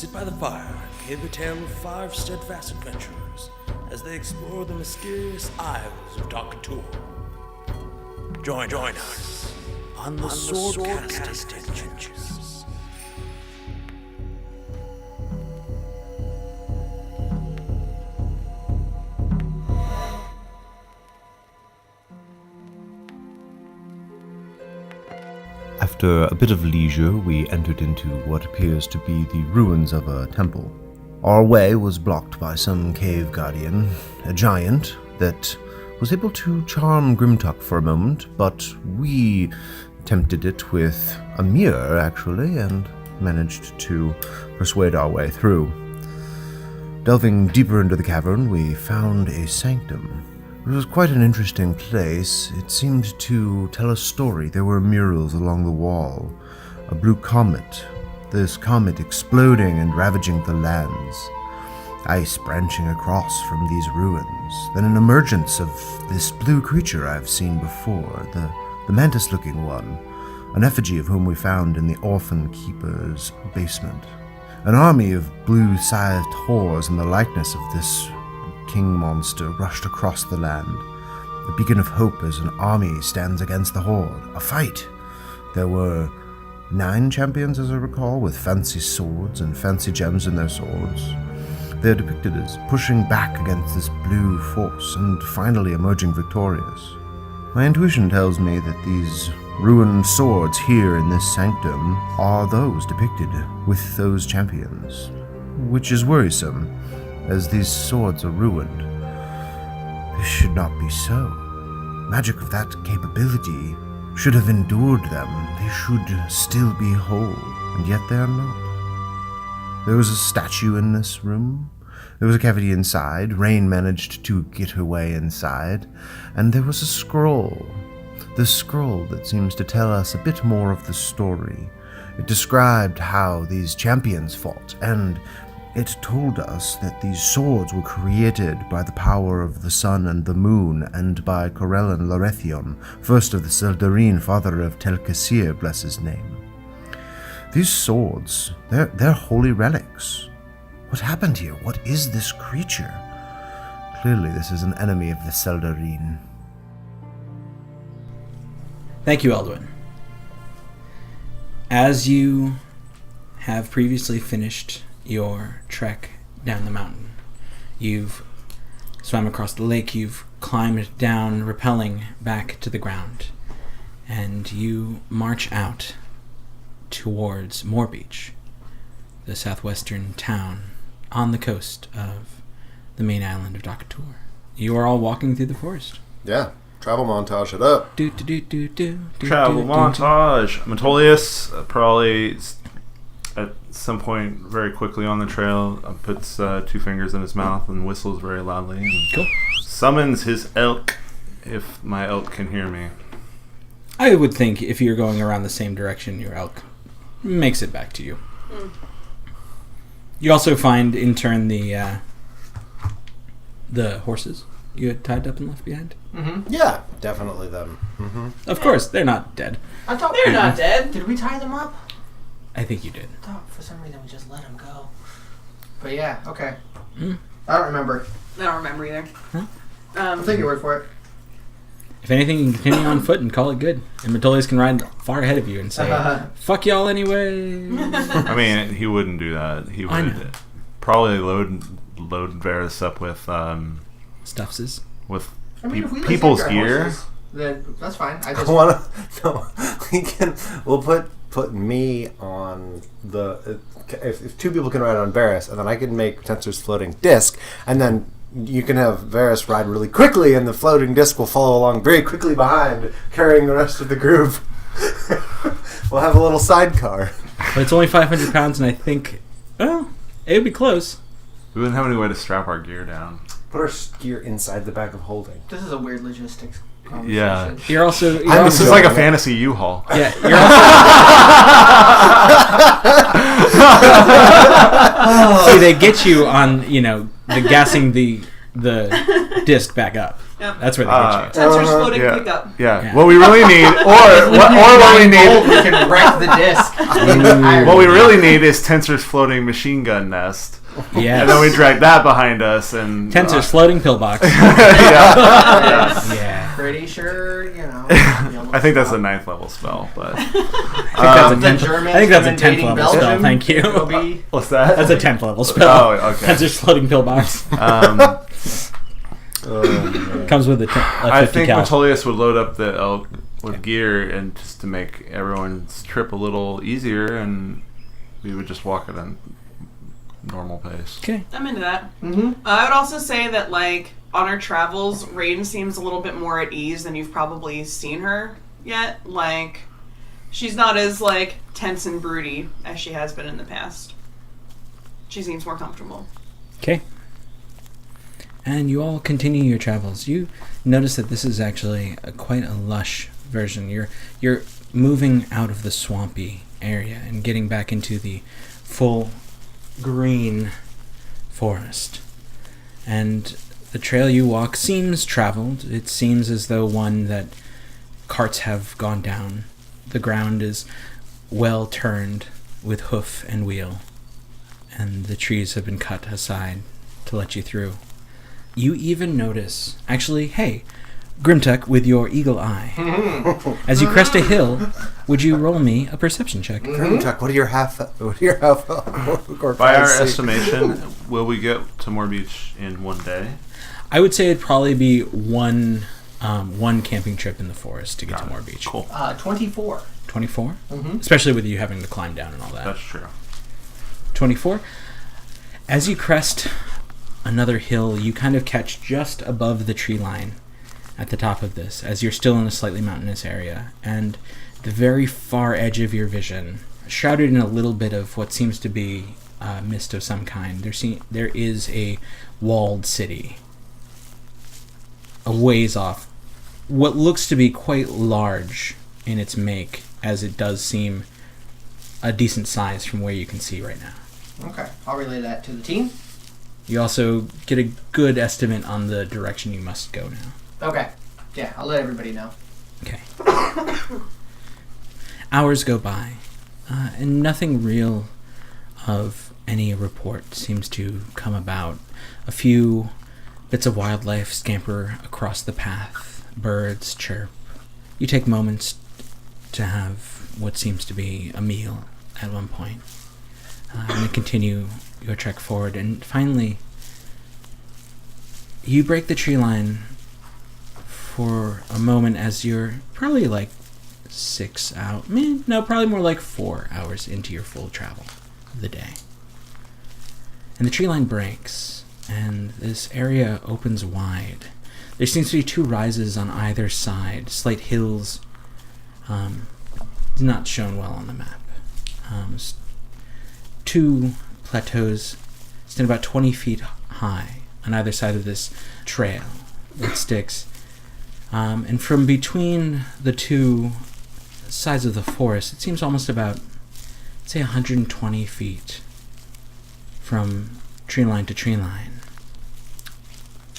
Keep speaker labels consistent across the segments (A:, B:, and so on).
A: sit by the fire and hear the tale of 5 steadfast adventurers as they explore the mysterious isles of Doctor. Join us on the sword-casting adventures.
B: After a bit of leisure, we entered into what appears to be the ruins of a temple. Our way was blocked by some cave guardian, a giant that was able to charm Grimtuck for a moment, but we tempted it with a mirror, actually, and managed to persuade our way through. Delving deeper into the cavern, we found a sanctum. It was quite an interesting place. It seemed to tell a story. There were murals along the wall. A blue comet. This comet exploding and ravaging the lands. Ice branching across from these ruins. Then an emergence of this blue creature I've seen before. The mantis-looking one. An effigy of whom we found in the Orphan Keeper's basement. An army of blue-scythed whores in the likeness of this king monster rushed across the land. A beacon of hope as an army stands against the horde. A fight! There were 9 champions, as I recall, with fancy swords and fancy gems in their swords. They are depicted as pushing back against this blue force and finally emerging victorious. My intuition tells me that these ruined swords here in this sanctum are those depicted with those champions, which is worrisome, as these swords are ruined. This should not be so. Magic of that capability should have endured them. They should still be whole, and yet they are not. There was a statue in this room. There was a cavity inside. Rain managed to get her way inside. And there was a scroll. The scroll that seems to tell us a bit more of the story. It described how these champions fought, and it told us that these swords were created by the power of the sun and the moon, and by Corellon Larethion, first of the Seldarine, father of Telkasir, bless his name. These swords, they're holy relics. What happened here? What is this creature? Clearly this is an enemy of the Seldarine.
C: Thank you, Eldwin. As you have previously finished your trek down the mountain, you've swam across the lake, you've climbed down, rappelling back to the ground, and you march out towards Morbeach, the southwestern town on the coast of the main island of Doctor. You are all walking through the forest.
D: Yeah, travel montage it up.
E: Travel montage. Metolius probably at some point very quickly on the trail puts 2 fingers in his mouth and whistles very loudly and
C: Cool.
E: summons his elk, if my elk can hear me.
C: I would think if you're going around the same direction, your elk makes it back to you. You also find in turn the horses you had tied up and left behind.
D: Mm-hmm. Yeah, definitely them. Mm-hmm.
C: Of course, they're not dead.
F: I thought they're not dead. Did we tie them up?
C: I think you did.
F: I thought for some reason we just let them go. But yeah, okay.
C: Mm.
F: I don't remember.
G: I don't remember either.
C: Huh?
F: I'll take your word for it.
C: If anything, you can continue on foot and call it good. And Metolius can ride far ahead of you and say, fuck y'all anyway.
E: I mean, he wouldn't do that. He
C: I
E: would
C: know.
E: probably load Varys up with
C: Stuffses.
E: with
F: I mean, if we
E: people's
F: take our
E: gear.
F: horses, then that's fine. I
D: I
F: just
D: wanna no. We'll put me on the if 2 people can ride on Varys, and then I can make Tensor's floating disc, and then you can have Varys ride really quickly, and the floating disc will follow along very quickly behind, carrying the rest of the group. We'll have a little sidecar.
C: But it's only 500 pounds, and I think, well, it would be close.
E: We wouldn't have any way to strap our gear down.
D: Put our gear inside the back of holding.
F: This is a weird logistics conversation.
E: Yeah.
C: You're also...
E: This is like a fantasy U-Haul.
C: Yeah, you're also... See, they get you on, the gassing the disc back up.
G: Yep.
C: That's where they get you.
G: Sensors floating
E: Yeah.
G: pickup.
E: Yeah. What we really need, or what we need,
F: We can wreck the disc.
E: what we really need is Tensor's floating machine gun nest.
C: Yeah.
E: And then we drag that behind us and
C: Tensor's floating pillbox.
E: yeah.
F: Pretty sure, you know.
E: I think that's a 9th level spell, but
C: I think that's a
F: Germans
C: 10th
F: invading
C: level spell.
F: Belgium
C: Thank you.
F: will be-
E: what's that?
C: That's a 10th level spell.
E: Oh, okay.
C: Tensor's floating pillbox. Comes with a 50
E: I think
C: cal.
E: Metolius would load up the elk with gear and just to make everyone's trip a little easier, and we would just walk at a normal pace.
C: Okay.
G: I'm into that.
F: Mhm.
G: I would also say that, like, on our travels, Raiden seems a little bit more at ease than you've probably seen her yet. Like, she's not as, like, tense and broody as she has been in the past. She seems more comfortable.
C: Okay. And you all continue your travels. You notice that this is actually quite a lush version. You're moving out of the swampy area and getting back into the full green forest. And the trail you walk seems traveled. It seems as though one that carts have gone down. The ground is well turned with hoof and wheel, and the trees have been cut aside to let you through. You even notice, actually, hey, Grimtuck, with your eagle eye, as you crest a hill, would you roll me a perception check?
D: Grimtuck, what are your half?
E: By our estimation, will we get to Morbeach in one day?
C: I would say it'd probably be one camping trip in the forest to get to
E: Got it.
C: Morbeach.
E: Cool.
F: 24.
C: 24?
F: Mhm.
C: Especially with you having to climb down and all that.
E: That's true.
C: 24. As you crest another hill, you kind of catch just above the tree line at the top of this, as you're still in a slightly mountainous area, and the very far edge of your vision, shrouded in a little bit of what seems to be mist of some kind, there is a walled city a ways off, what looks to be quite large in its make, as it does seem a decent size from where you can see right now.
F: Okay, I'll relay that to the team.
C: You also get a good estimate on the direction you must go now.
F: Okay, yeah, I'll let everybody know.
C: Okay. Hours go by, and nothing real of any report seems to come about. A few bits of wildlife scamper across the path. Birds chirp. You take moments to have what seems to be a meal at one point. And then continue your trek forward, and finally, you break the tree line for a moment as you're probably like 6 out. Probably more like 4 hours into your full travel of the day. And the tree line breaks, and this area opens wide. There seems to be 2 rises on either side, slight hills, not shown well on the map. 2 plateaus stand about 20 feet high on either side of this trail that sticks. And from between the 2 sides of the forest, it seems almost about, say, 120 feet from tree line to tree line.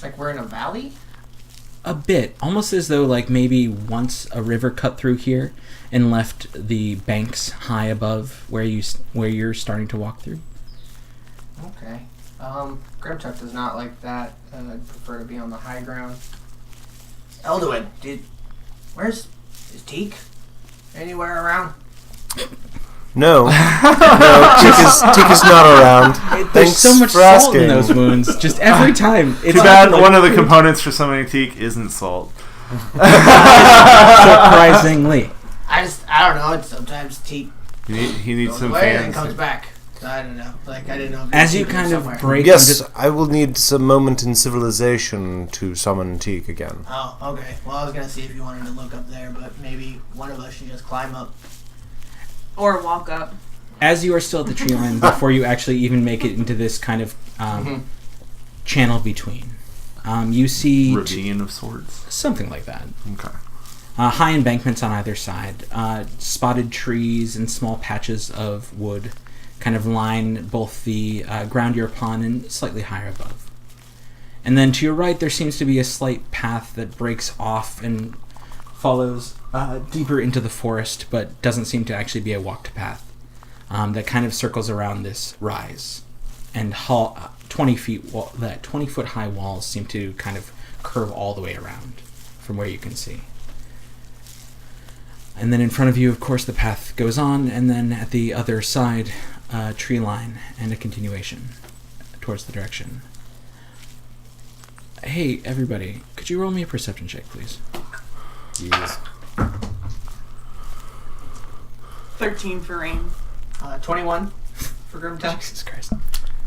F: Like we're in a valley?
C: A bit. Almost as though, like, maybe once a river cut through here and left the banks high above where you're starting to walk through.
F: Okay. Grimtuck does not like that. I'd prefer to be on the high ground. Elduin, is Teak anywhere around?
D: No. Teak is not around.
C: There's
D: Thanks
C: so much
D: for
C: salt
D: asking.
C: in those wounds. Just every time. It's
E: Too bad
C: like,
E: one of the components for summoning teak isn't salt.
C: surprisingly.
F: I don't know. It's sometimes Teak
E: He needs
F: goes
E: some
F: away and
E: fans.
F: comes back. I don't know. Like, I didn't know. If
C: As you
F: Teak was
C: kind of
F: somewhere.
C: break
D: Yes,
C: into...
D: I will need some moment in civilization to summon Teak again.
F: Oh, okay. Well, I was gonna see if you wanted to look up there, but maybe one of us should just climb up.
G: Or walk up.
C: As you are still at the tree line, before you actually even make it into this kind of channel between, you see...
E: Ravine of sorts.
C: Something like that.
E: Okay.
C: High embankments on either side, spotted trees and small patches of wood kind of line both the ground you're upon and slightly higher above. And then to your right, there seems to be a slight path that breaks off and follows deeper into the forest, but doesn't seem to actually be a walked path that kind of circles around this rise. And 20-foot high walls seem to kind of curve all the way around from where you can see. And then in front of you, of course, the path goes on, and then at the other side, a tree line and a continuation towards the direction. Hey, everybody, could you roll me a perception check, please?
D: Jeez.
G: 13 for Rain.
F: 21 for Grimtuck.
C: Jesus Christ.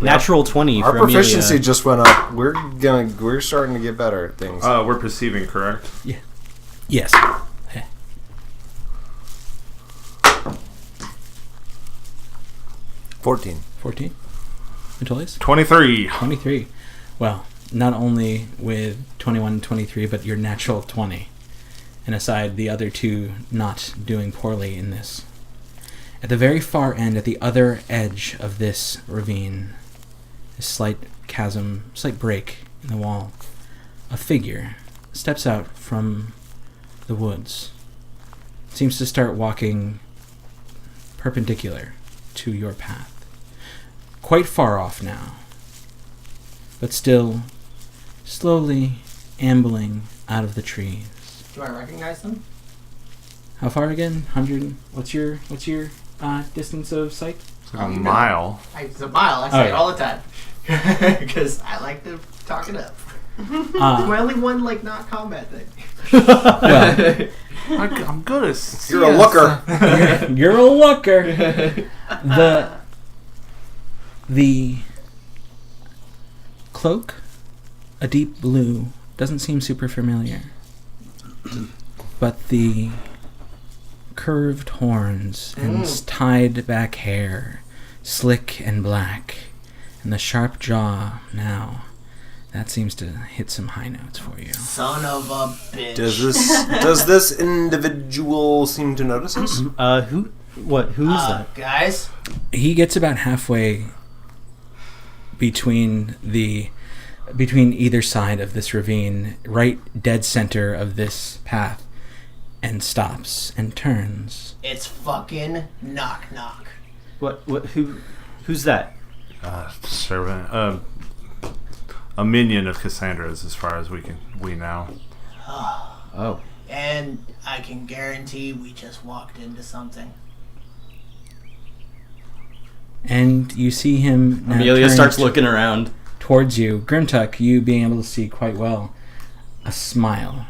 H: Natural 20
D: Our
H: for
D: proficiency
H: Amelia.
D: just went up. We're starting to get better at things.
E: We're perceiving, correct?
C: Yeah. Yes.
D: 14.
C: 14? Metolius?
E: 23.
C: 23. Well, not only with 21 and 23, but your natural 20. And aside, the other two not doing poorly in this. At the very far end, at the other edge of this ravine, this slight chasm, slight break in the wall, a figure steps out from the woods. Seems to start walking perpendicular to your path. Quite far off now, but still slowly ambling out of the trees.
F: Do I recognize them?
C: How far again? 100. What's your distance of sight?
E: It's like a mile.
F: It's a mile. I say it
C: yeah.
F: all the time. Because I like to talk it up. It's my only one, not combat thing.
C: Well,
E: I'm good at
D: You're a looker.
C: you're a looker. The cloak, a deep blue, doesn't seem super familiar. But the curved horns and tied back hair, slick and black, and the sharp jaw now, that seems to hit some high notes for you.
F: Son of a bitch.
D: Does this individual seem to notice us?
H: Who's that?
F: Guys?
C: He gets about halfway between either side of this ravine, right dead center of this path, and stops and turns.
F: It's fucking Knock Knock.
H: Who's that?
E: Servant. A minion of Cassandra's, as far as we know.
H: Oh.
F: And I can guarantee we just walked into something.
C: And you see him now
H: Amelia
C: turn
H: starts looking around.
C: towards you. Grimtuck, you being able to see quite well, a smile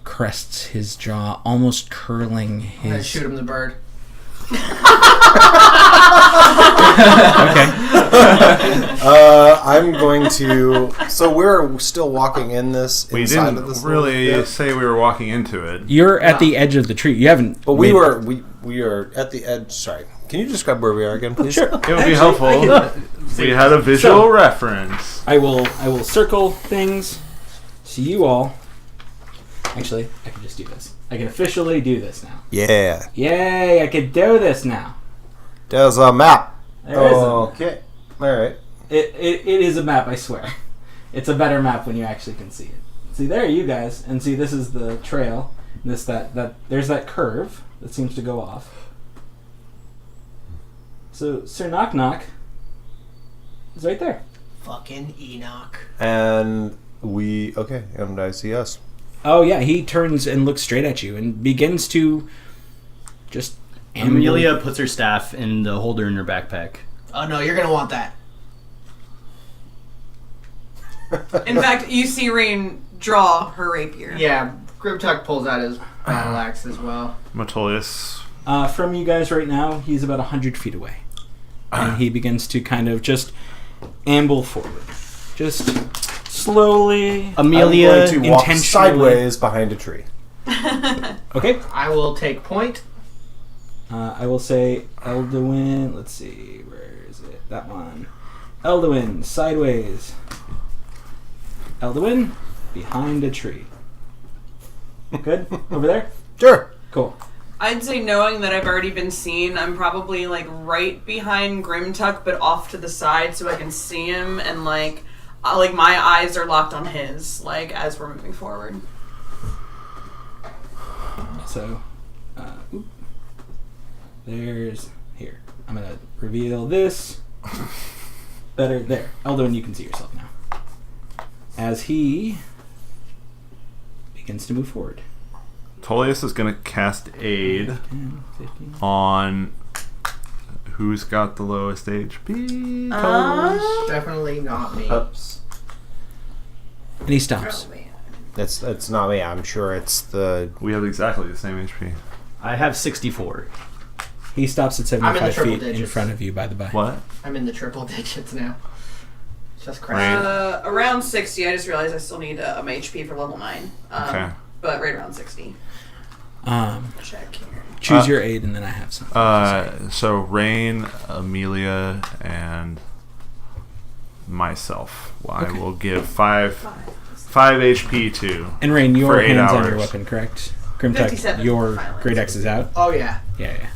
C: crests his jaw, almost curling
F: I'm gonna
C: his...
F: shoot him the bird.
C: Okay.
D: I'm going to. So we're still walking in this.
E: We
D: inside
E: didn't
D: of this
E: really
D: little bit?
E: say we were walking into it.
C: You're at the edge of the tree. You haven't...
D: But we
C: made-
D: are at the edge. Sorry. Can you describe where we are again, please?
C: Sure.
E: It would be helpful. We had a visual reference.
C: I will circle things so you all... Actually, I can just do this. I can officially do this now.
D: Yeah.
C: Yay, I can do this now.
D: There's a map.
C: There is a...
D: Okay. All right.
C: It is a map, I swear. It's a better map when you actually can see it. See, there you guys. And see, this is the trail. There's that curve that seems to go off. So, Sir Knock Knock is right there.
F: Fucking Enoch.
D: And and I see us.
C: Oh, yeah, he turns and looks straight at you and begins to just...
H: Amelia puts her staff in the holder in her backpack.
F: Oh no, you're gonna want that.
G: In fact, you see Rain draw her rapier.
F: Yeah, Grimtuck pulls out his battle axe as well.
E: Metolius.
C: From you guys right now, he's about 100 feet away. And he begins to kind of just amble forward. Just slowly...
H: Amelia
D: I'm going to walk
C: intentionally-
D: sideways behind a tree.
C: Okay.
F: I will take point.
C: I will say Elduin. Let's see, where is it? That one. Elduin, sideways. Elduin, behind a tree. Good? Over there?
D: Sure.
C: Cool.
G: I'd say, knowing that I've already been seen, I'm probably right behind Grimtuck, but off to the side so I can see him, and like my eyes are locked on his, like as we're moving forward.
C: So, there's here. I'm gonna reveal this. Better there. Eldon, you can see yourself now. As he begins to move forward.
E: Tolius is going to cast Aid
C: 10, 15.
E: on who's got the lowest HP.
F: Definitely not me.
D: Oops.
C: And he stops.
D: It's not me. I'm sure it's the.
E: We have exactly the same HP.
H: I have 64.
C: He stops at
F: I'm in the
C: 75
F: triple
C: feet in
F: digits.
C: front of you, by the by.
E: What?
F: I'm in the triple digits now. Just crazy.
E: Right.
G: Around 60. I just realized I still need my HP for level 9.
E: Okay.
G: But right around 60. Check here.
C: Choose your aid, and then I have some.
E: So Rain, Amelia, and myself. I will give 5 HP to.
C: And Rain, your
E: for 8
C: hands on
E: hours.
C: your weapon, correct? Grimtuck,
G: 57
C: your
G: violence.
C: great axe is out.
F: Oh yeah.
C: Yeah.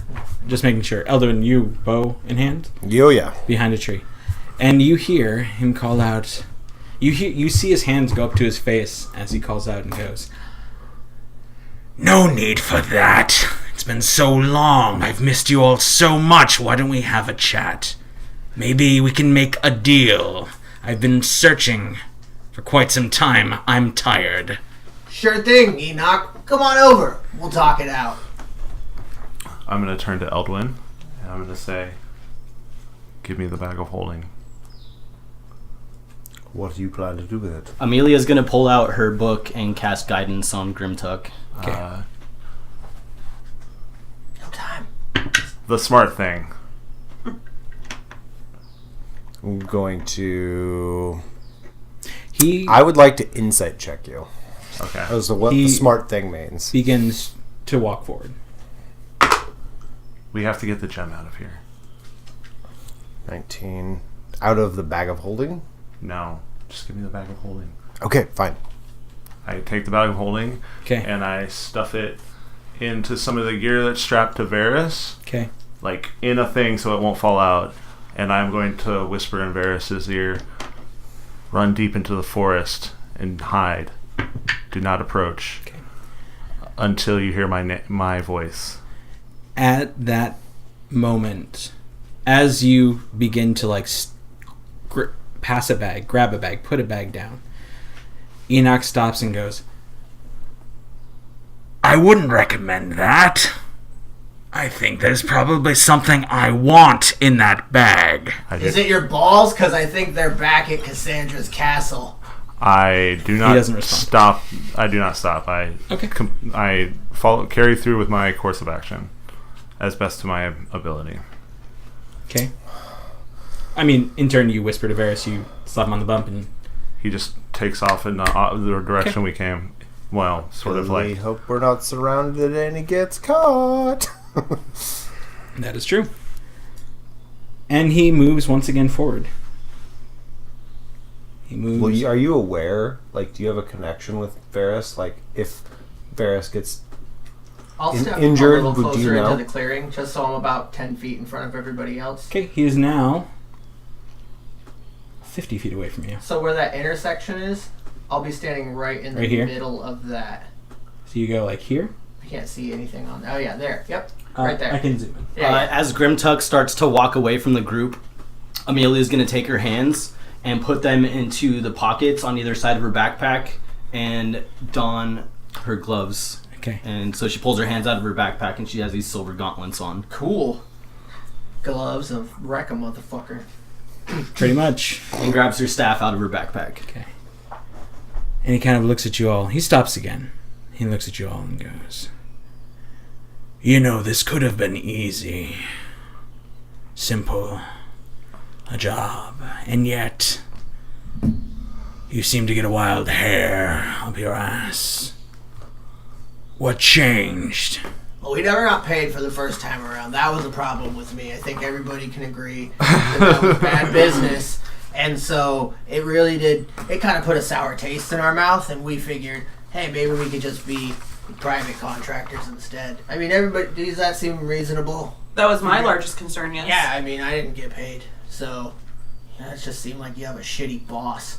C: Just making sure. Eldon, you bow in hand
D: Yo, yeah.
C: behind a tree, and you hear him call out. You see his hands go up to his face as he calls out and goes, "No need for that. It's been so long. I've missed you all so much. Why don't we have a chat? Maybe we can make a deal. I've been searching for quite some time. I'm tired."
F: Sure thing, Enoch. Come on over. We'll talk it out.
E: I'm going to turn to Eldwin, and I'm going to say, give me the bag of holding.
D: What do you plan to do with it?
H: Amelia's gonna pull out her book and cast guidance on Grimtuck.
C: Okay.
F: No time.
E: The smart thing.
D: I'm going to.
C: He
D: I would like to insight check you.
E: Okay.
D: As to what
C: He-
D: the smart thing means.
C: begins to walk forward.
E: We have to get the gem out of here.
D: 19. Out of the bag of holding?
E: No. Just give me the bag of holding.
D: Okay, fine.
E: I take the bag of holding,
C: Okay.
E: and I stuff it into some of the gear that's strapped to Varys,
C: Okay.
E: like in a thing so it won't fall out. And I'm going to whisper in Varys' ear, run deep into the forest and hide. Do not approach
C: Okay.
E: until you hear my voice.
C: At that moment, as you begin to pass a bag, grab a bag, put a bag down, Enoch stops and goes, "I wouldn't recommend that. I think there's probably something I want in that bag."
F: Is it your balls? Because I think they're back at Cassandra's castle.
E: I do not
C: doesn't respond.
E: stop. I do not stop. I
C: Okay.
E: I carry through with my course of action as best to my ability.
C: Okay. I mean, in turn, you whisper to Varys, you slap him on the bump, and
E: He just takes off in the direction we came. Well, sort of
D: We
E: like
D: hope we're not surrounded and he gets caught.
C: that is true. And he moves once again forward. He moves.
D: Well, are you aware? Like, do you have a connection with Varys? Like, if Varys gets
F: I'll step
D: injured,
F: a little
D: would you
F: closer
D: know?
F: into the clearing, just so I'm about 10 feet in front of everybody else.
C: Okay, he is now 50 feet away from you.
F: So where that intersection is, I'll be standing right in the
C: Right here?
F: middle of that.
C: So you go like here.
F: I can't see anything on. Oh yeah, there. Yep, right there.
C: I can zoom in.
F: Yeah,
H: As Grimtuck starts to walk away from the group, Amelia's going to take her hands and put them into the pockets on either side of her backpack and don her gloves.
C: Okay.
H: And so she pulls her hands out of her backpack and she has these silver gauntlets on.
F: Cool. Gloves of wreck a motherfucker.
C: Pretty much.
H: And grabs her staff out of her backpack.
C: Okay. And he kind of looks at you all. He stops again. He looks at you all and goes, "You know, this could have been easy. Simple. A job. And yet, you seem to get a wild hair up your ass. What changed?"
F: Well, we never got paid for the first time around. That was a problem with me. I think everybody can agree that was bad business. And so it really did, it kind of put a sour taste in our mouth, and we figured, hey, maybe we could just be private contractors instead. I mean, everybody, does that seem reasonable?
G: That was my largest concern, yes.
F: Yeah, I mean, I didn't get paid. So it just seemed like you have a shitty boss.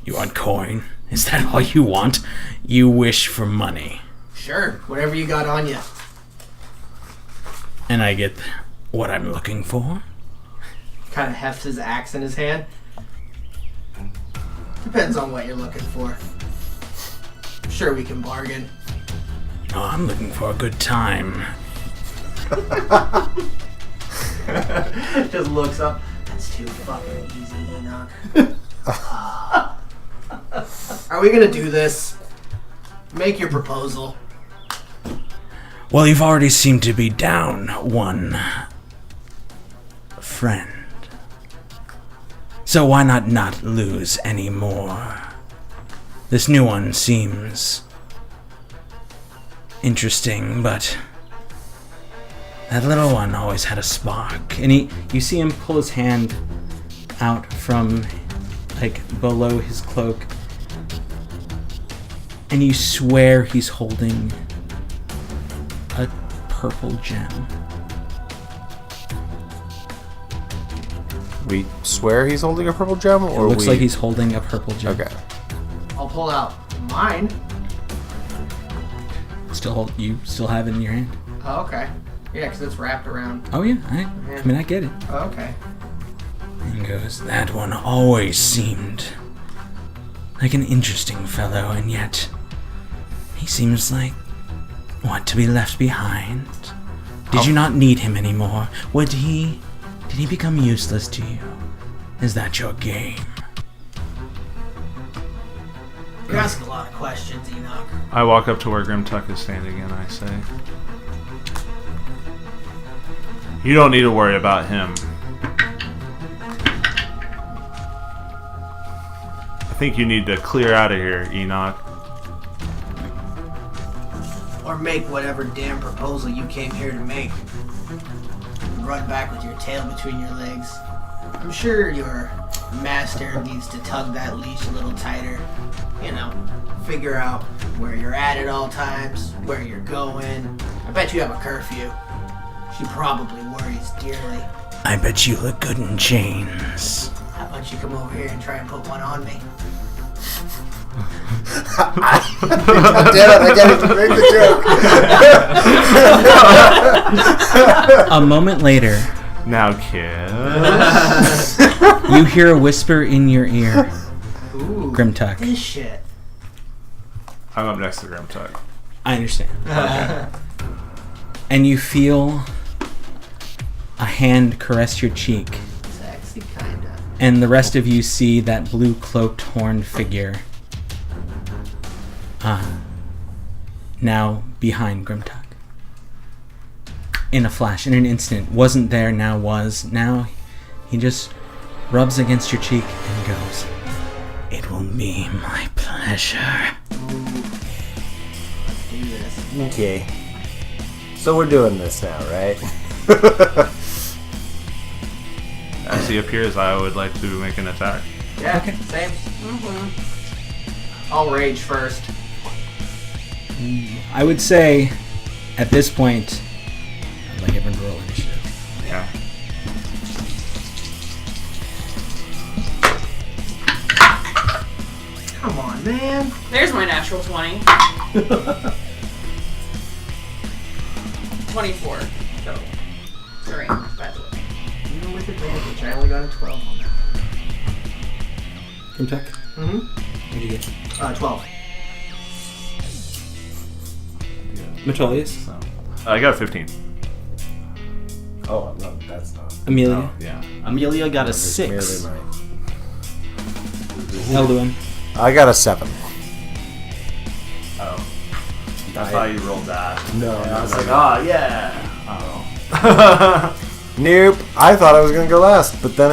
A: You want coin? Is that all you want? You wish for money.
F: Sure, whatever you got on you.
A: And I get what I'm looking for?
F: Kind of hefts his axe in his hand. Depends on what you're looking for. Sure, we can bargain.
A: Oh, I'm looking for a good time.
F: Just looks up. That's too fucking easy, Enoch. Are we gonna do this? Make your proposal.
A: Well, you've already seemed to be down one friend. So why not lose any more? This new one seems interesting, but that little one always had a spark.
C: And you see him pull his hand out from, like, below his cloak. And you swear he's holding a purple gem.
D: We swear he's holding a purple gem,
C: It
D: or
C: looks like he's holding a purple gem.
D: Okay.
F: I'll pull out mine.
C: You still have it in your hand?
F: Oh, okay. Yeah, because it's wrapped around.
C: Oh yeah, I mean I get it.
F: Oh, okay.
A: And goes, that one always seemed like an interesting fellow, and yet he seems like, what, to be left behind? Did you not need him anymore? Did he become useless to you? Is that your game?
F: You're asking a lot of questions, Enoch.
E: I walk up to where Grimtuck is standing and I say, you don't need to worry about him. I think you need to clear out of here, Enoch.
F: Or make whatever damn proposal you came here to make. Run back with your tail between your legs. I'm sure your master needs to tug that leash a little tighter. You know, figure out where you're at all times, where you're going. I bet you have a curfew. She probably worries dearly.
A: I bet you look good in chains.
F: How about you come over here and try and put one on me?
D: God damn it, I can't even make the joke.
C: A moment later,
E: Now, kid.
C: you hear a whisper in your ear.
F: Ooh,
C: Grimtuck.
F: this shit.
E: I'm up next to Grimtuck.
C: I understand. And you feel a hand caress your cheek.
F: Sexy, kinda.
C: And the rest of you see that blue cloaked horned figure now behind Grimtuck. In a flash, in an instant. Wasn't there, now was. Now he just rubs against your cheek and goes,
A: It will be my pleasure.
F: Do this.
D: Okay. So we're doing this now, right?
E: As he appears, I would like to make an attack.
F: Yeah,
C: Okay.
F: same. I'll rage first.
C: I would say, at this point, I'd like everyone to roll initiative.
E: Yeah.
F: Come on, man.
G: There's my natural 20. 24. So, sorry, by the way.
F: Even with advantage, I only got a 12 on that.
C: Grimtuck?
F: Mm-hmm.
C: What did you get?
F: 12.
C: Metolius?
E: So, I got a 15.
D: Oh, no, that's not.
C: Amelia?
E: Oh, yeah.
H: Amelia got a
D: It's
H: 6.
D: merely mine.
C: Elduin?
D: I got a 7.
E: Oh. I thought you rolled that.
D: No,
E: And I
D: not
E: was
D: like
E: like, oh, yeah. Oh.
D: Nope. I thought I was gonna go last, but then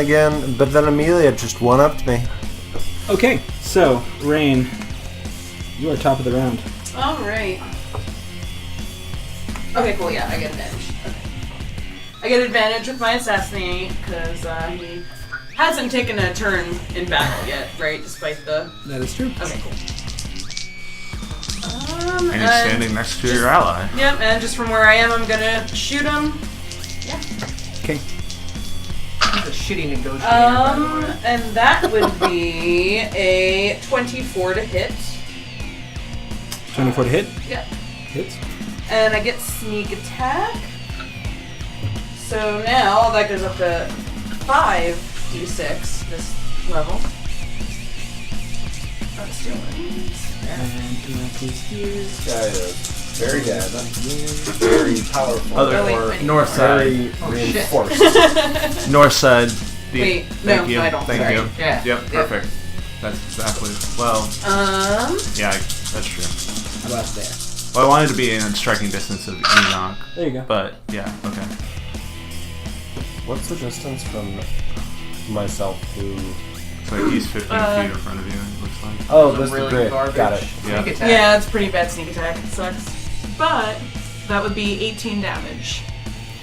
D: Amelia just one upped me.
C: Okay, so, Rain, you are top of the round.
G: Alright. Okay, cool, yeah, I get advantage. Okay. I get advantage with my assassinate, because he hasn't taken a turn in battle yet, right? Despite the...
C: That is true.
G: Okay, cool.
E: And he's standing next to your ally.
G: Yep, and just from where I am, I'm gonna shoot him. Yeah.
C: Okay.
F: He's a shitty negotiator, by the way.
G: And that would be a 24 to hit.
C: 24 to hit.
G: Yeah.
C: Hits.
G: And I get sneak attack. So now that goes up to 5d6 this level. That's still
C: And Enoch is here.
D: Guy is very dead. Very powerful.
E: Other
G: wait,
E: or
G: wait.
E: north side.
D: Very
F: Oh, shit.
D: reinforced.
E: North side.
G: Wait,
E: Thank
G: no,
E: you.
G: I don't.
E: Thank
G: Sorry.
E: you.
F: Yeah.
E: Yep, perfect. That's exactly. Well, yeah, that's true.
C: How about there?
E: Well, I wanted to be in striking distance of Enoch,
C: There you go.
E: but yeah, okay.
D: What's the distance from myself to...
E: So he's 15 feet in front of you, it looks like.
D: Oh,
F: That's
D: this is
F: really
D: great.
F: garbage.
D: Got it.
E: Yeah.
F: Sneak attack.
G: Yeah, it's pretty bad sneak attack. It sucks. But that would be 18 damage.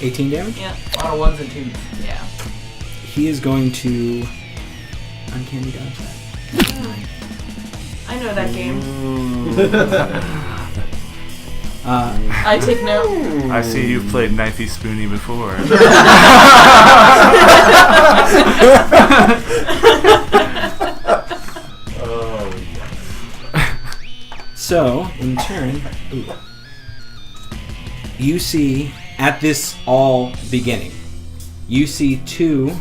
C: 18 damage.
G: Yeah.
F: A lot of ones and twos.
G: Yeah.
C: He is going to uncanny dodge that.
G: I know that game.
C: I
G: take note.
E: I see you've played Knifey Spoony before.
C: So, in turn, you see, at this all beginning, you see two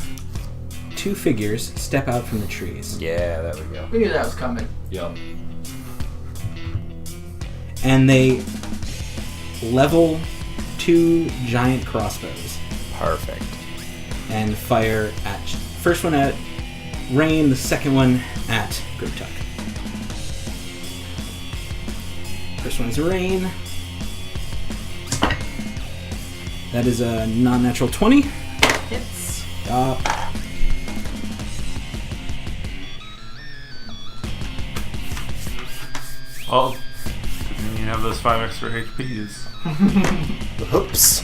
C: figures step out from the trees.
D: Yeah, there we go.
F: We knew that was coming.
D: Yup.
C: And they level two giant crossbows
D: Perfect.
C: and fire at, first one at Rain, the second one at Griptuck. First one's Rain. That is a non-natural 20.
G: Hits.
E: Well, you have those 5 extra HPs.
D: Oops.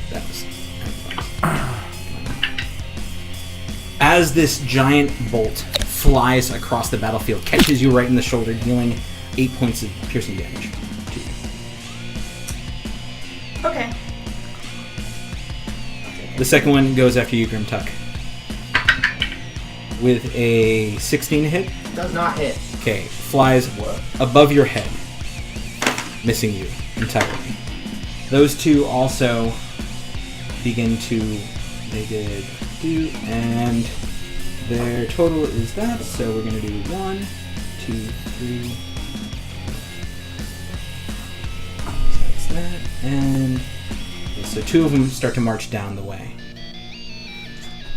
C: That was. As this giant bolt flies across the battlefield, catches you right in the shoulder, dealing 8 points of piercing damage to you.
G: Okay.
C: The second one goes after you, Grimtuck. With a 16 hit.
F: Does not hit.
C: Okay, flies above your head, missing you entirely. Those two also begin to, they did 2, and their total is that, so we're going to do 1, 2, 3. So that's that, and so 2 of them start to march down the way.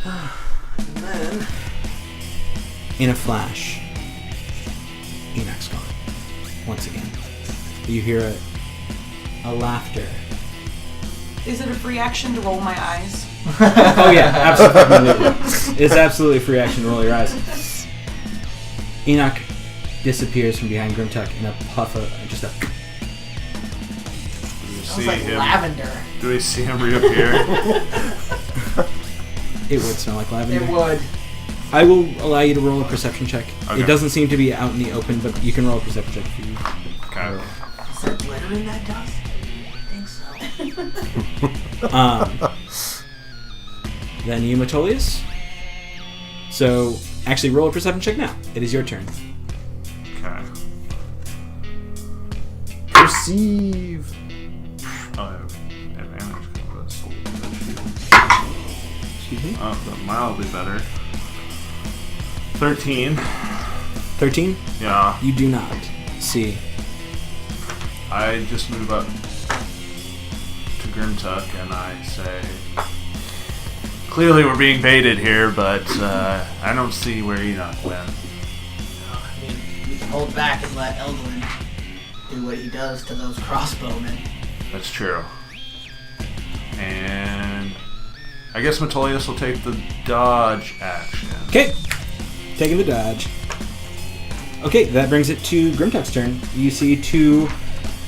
C: And then, in a flash, Enoch's gone. Once again. You hear a laughter.
G: Is it a free action to roll my eyes?
C: Oh yeah, absolutely. It's absolutely a free action to roll your eyes. Enoch disappears from behind Grimtuck in a puff of just a...
F: Sounds like lavender.
E: Do we see him reappear?
C: It would smell like lavender.
F: It would.
C: I will allow you to roll a perception check.
E: Okay.
C: It doesn't seem to be out in the open, but you can roll a perception check if you...
E: Okay.
F: Is there glitter in that dust? I think so.
C: Then you, Metolius. So, actually roll a perception check now. It is your turn.
E: Okay.
D: Perceive.
E: Oh, I have advantage because of the soul shield.
C: Excuse me?
E: Oh, but mildly better. 13.
C: 13?
E: Yeah.
C: You do not see.
E: I just move up to Grimtuck and I say, clearly we're being baited here, but I don't see where Enoch went.
F: I mean, we can hold back and let Eldwin do what he does to those crossbowmen.
E: That's true. And I guess Metolius will take the dodge action.
C: Okay. Taking the dodge. Okay, that brings it to Grimtuck's turn. You see 2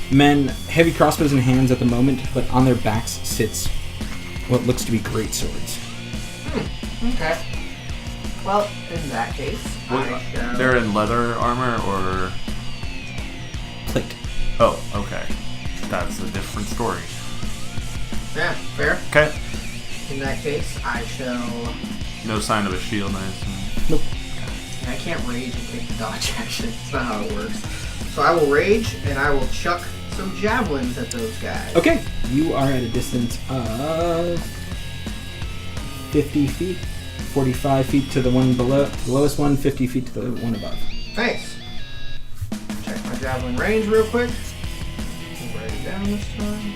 C: men, heavy crossbows in hands at the moment, but on their backs sits what looks to be great swords.
F: Okay. Well, in that case, I shall...
E: They're in leather armor or...
C: Plate.
E: Oh, okay. That's a different story.
F: Yeah, fair.
E: Okay.
F: In that case, I shall...
E: No sign of a shield, I assume.
F: I can't rage and take the dodge action. That's not how it works. So I will rage, and I will chuck some javelins at those guys.
C: Okay, you are at a distance of 50 feet, 45 feet to the one below, the lowest one, 50 feet to the one above.
F: Nice. Check my javelin range real quick. I'll write it down this time.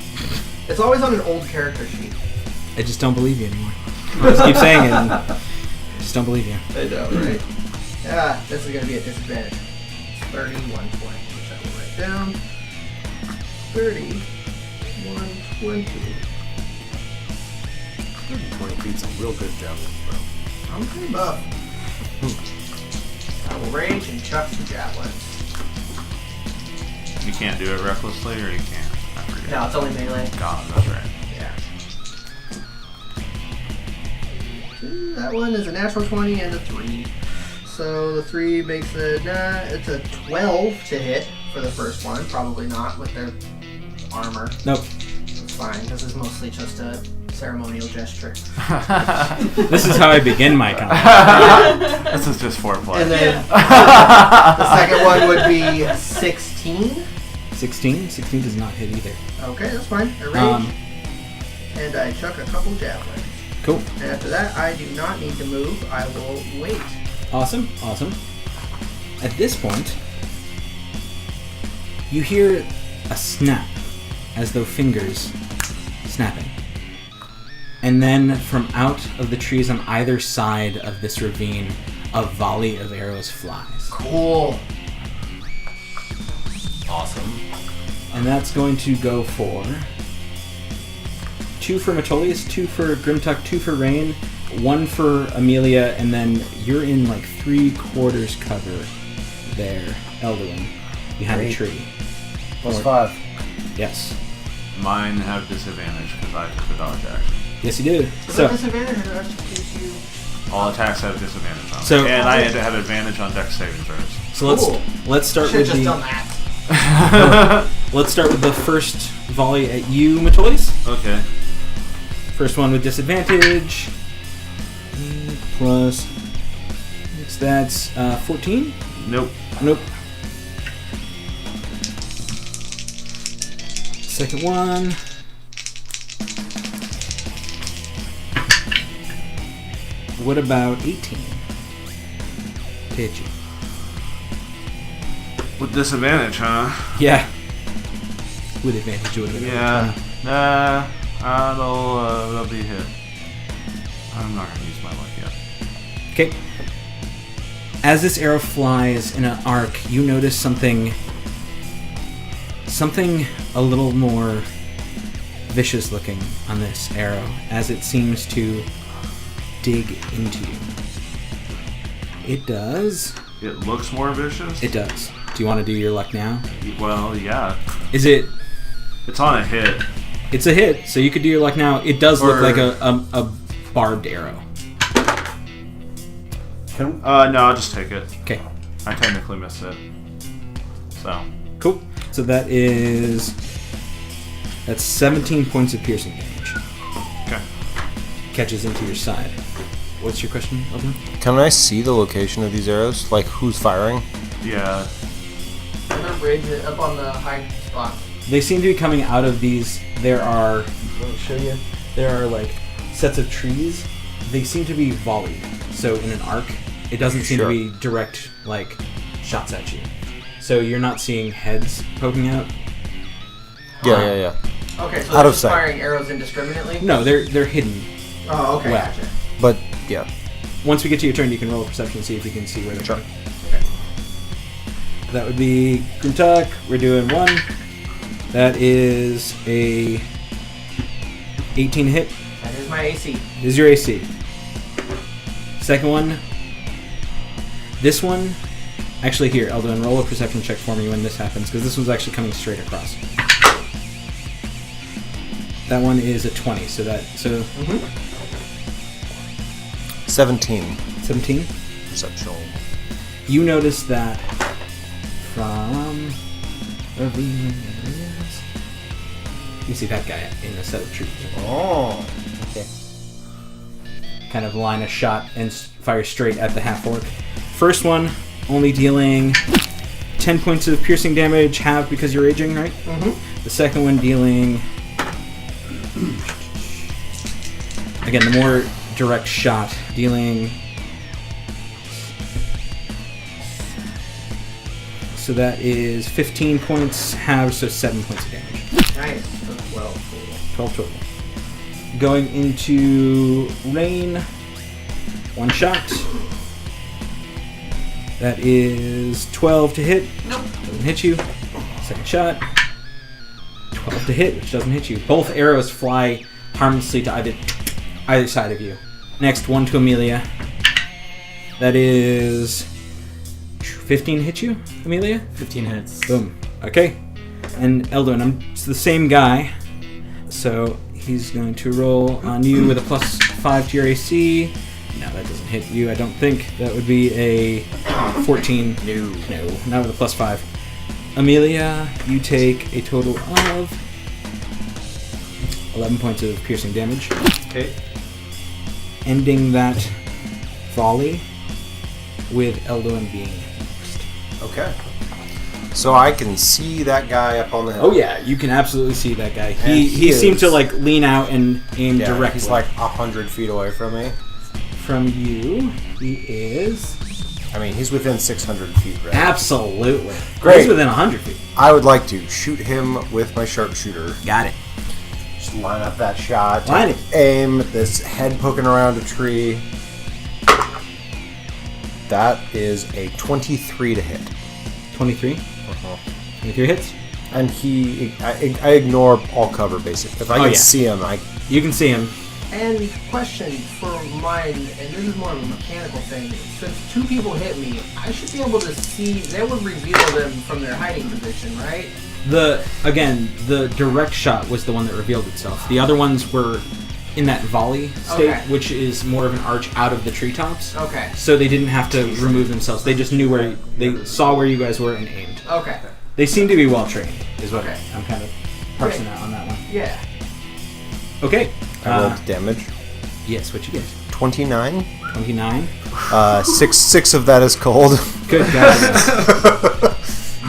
F: It's always on an old character sheet.
C: I just don't believe you anymore. I just keep saying it, and I just don't believe you.
F: I know, right? Yeah, this is going to be a disadvantage. 30, 120, which I will write down. 30, 120.
D: 20 feet's a real good javelin, bro.
F: I'm pretty buff. I will rage and chuck some javelins.
E: You can't do it recklessly, or you can't? I forget.
F: No, it's only melee.
E: God, that's right.
F: Yeah. That one is a natural 20 and a 3. So the 3 makes it, it's a 12 to hit for the first one. Probably not with their armor.
C: Nope.
F: It's fine. This is mostly just a ceremonial gesture.
C: This is how I begin my combat.
E: This is just foreplay.
F: And then the second one would be 16.
C: 16? 16 does not hit either.
F: Okay, that's fine. I rage. And I chuck a couple javelins.
C: Cool.
F: And after that, I do not need to move. I will wait.
C: Awesome, awesome. At this point, you hear a snap, as though fingers snapping. And then from out of the trees on either side of this ravine, a volley of arrows flies.
F: Cool.
H: Awesome.
C: And that's going to go for 2 for Metolius, 2 for Grimtuck, 2 for Rain, 1 for Amelia, and then you're in like 3/4 cover there, Elduin, behind a tree.
D: +5.
C: Yes.
E: Mine have disadvantage because I took the dodge action.
C: Yes, you do.
F: Is
C: So,
F: that disadvantage or that just gives you...
E: All attacks have disadvantage on.
C: So-
E: and I had to have advantage on dex saving throws.
C: so
F: Cool.
C: let's start
F: Should've
C: with
F: just done
C: the
F: that.
C: let's start with the first volley at you, Metolius.
E: Okay.
C: First one with disadvantage. Plus, that's 14.
E: Nope.
C: Nope. Second one. What about 18? Hit you.
E: With disadvantage, huh?
C: Yeah. With advantage, it would have been.
E: Yeah. Nah. That'll be a hit. I'm not gonna use my luck yet.
C: Okay. As this arrow flies in an arc, you notice something a little more vicious looking on this arrow, as it seems to dig into you. It does.
E: It looks more vicious?
C: It does. Do you want to do your luck now?
E: Well, yeah.
C: Is it?
E: It's on a hit.
C: It's a hit, so you could do your luck now. It does look
E: Or-
C: like a barbed arrow.
E: No, I'll just take it.
C: Okay.
E: I technically missed it. So.
C: Cool. So that's 17 points of piercing damage.
E: Okay.
C: Catches into your side. What's your question, Elton?
D: Can I see the location of these arrows? Like, who's firing?
E: Yeah.
F: Another bridge up on the high spot.
C: They seem to be coming out of these. Let me show you. There are like sets of trees. They seem to be volleyed. So in an arc, it doesn't seem to be direct like shots at you. So you're not seeing heads poking out.
D: Yeah.
F: Okay, so
D: Out
F: they're
D: of
F: just
D: sight.
F: firing arrows indiscriminately?
C: No, they're hidden.
F: Oh, okay,
C: Well.
F: gotcha.
D: But, yeah.
C: Once we get to your turn, you can roll a perception and see if you can see where they're
D: Sure.
C: going. That would be Grimtuck. We're doing 1. That is a 18 hit.
F: That is my AC.
C: This is your AC. Second one. This one. Actually, here, Eldon, roll a perception check for me when this happens, because this one's actually coming straight across. That one is a 20, so
D: 17.
C: 17.
D: Perceptual.
C: You notice that from ravine, you see that guy in a set of trees.
D: Oh. Okay.
C: kind of line a shot and fire straight at the half-orc. First one, only dealing 10 points of piercing damage, half because you're raging, right? Mm-hmm. The second one dealing... Again, the more direct shot, dealing... So that is 15 points, halved, so 7 points of damage.
F: Nice. So 12 total.
C: 12 total. Going into Rain. One shot. That is 12 to hit.
G: Nope.
C: Doesn't hit you. Second shot. 12 to hit, which doesn't hit you. Both arrows fly harmlessly to either side of you. Next, one to Amelia. That is 15 to hit you, Amelia?
H: 15 hits.
C: Boom. Okay. And Eldon, it's the same guy. So he's going to roll on you with a +5 to your AC. No, that doesn't hit you, I don't think. That would be a 14. No, not with a +5. Amelia, you take a total of 11 points of piercing damage.
H: Okay.
C: Ending that volley with Eldon being next.
D: Okay. So I can see that guy up on the hill.
C: Oh yeah, you can absolutely see that guy.
D: And
C: He seemed to
D: is-
C: like lean out and aim
D: Yeah,
C: directly.
D: he's like 100 feet away from me.
C: From you, he is
D: I mean, he's within 600 feet, right?
C: absolutely
D: Great.
C: He's within 100 feet.
D: I would like to shoot him with my sharpshooter.
C: Got it.
D: Just line up that shot.
C: Line
D: take
C: it.
D: Aim, this head poking around a tree. That is a 23 to hit.
C: 23. 23 hits.
D: And I ignore all cover, basically. If I can
C: yeah.
D: see him,
C: You can see him.
F: And question for mine, and this is more of a mechanical thing. Since two people hit me, I should be able to see. That would reveal them from their hiding position, right?
C: The direct shot was the one that revealed itself. The other ones were in that volley state,
F: Okay.
C: which is more of an arch out of the treetops.
F: Okay.
C: So they didn't have to remove themselves. They just knew they saw where you guys were and aimed.
F: Okay.
C: They seem to be well trained, is what
F: Okay.
C: I'm kind of parsing out on that one.
F: Yeah.
C: Okay.
D: I rolled damage.
C: Yes, what you get?
D: 29.
C: 29.
D: Six of that is cold.
C: Good God.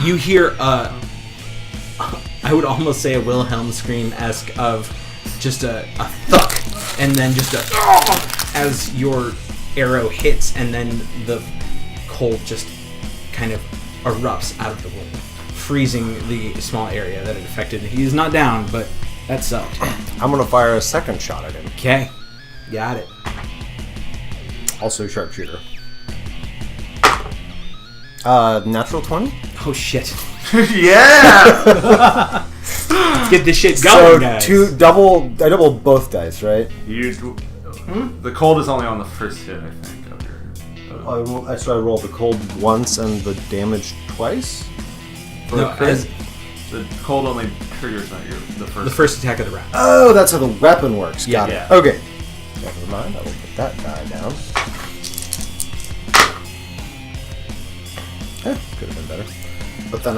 C: You hear I would almost say a Wilhelm scream-esque of just a thunk, and then just a as your arrow hits, and then the cold just kind of erupts out of the wound, freezing the small area that it affected. He's not down, but that sucked.
D: I'm going to fire a second shot at him.
C: Okay. Got it.
D: Also sharpshooter. Natural 20?
C: Oh shit.
E: Yeah!
C: Let's get this shit
D: So
C: going, guys.
D: I doubled both dice, right?
E: The cold is only on the first hit, I think, of your...
D: So I rolled the cold once and the damage twice? For
C: No,
D: a crit?
C: as
E: The cold only triggers the first...
C: the first attack of the round.
D: Oh, that's how the weapon works.
C: Yeah.
D: Got it.
E: Yeah.
D: Okay. Never mind. I will put that die down. Could have been better. But then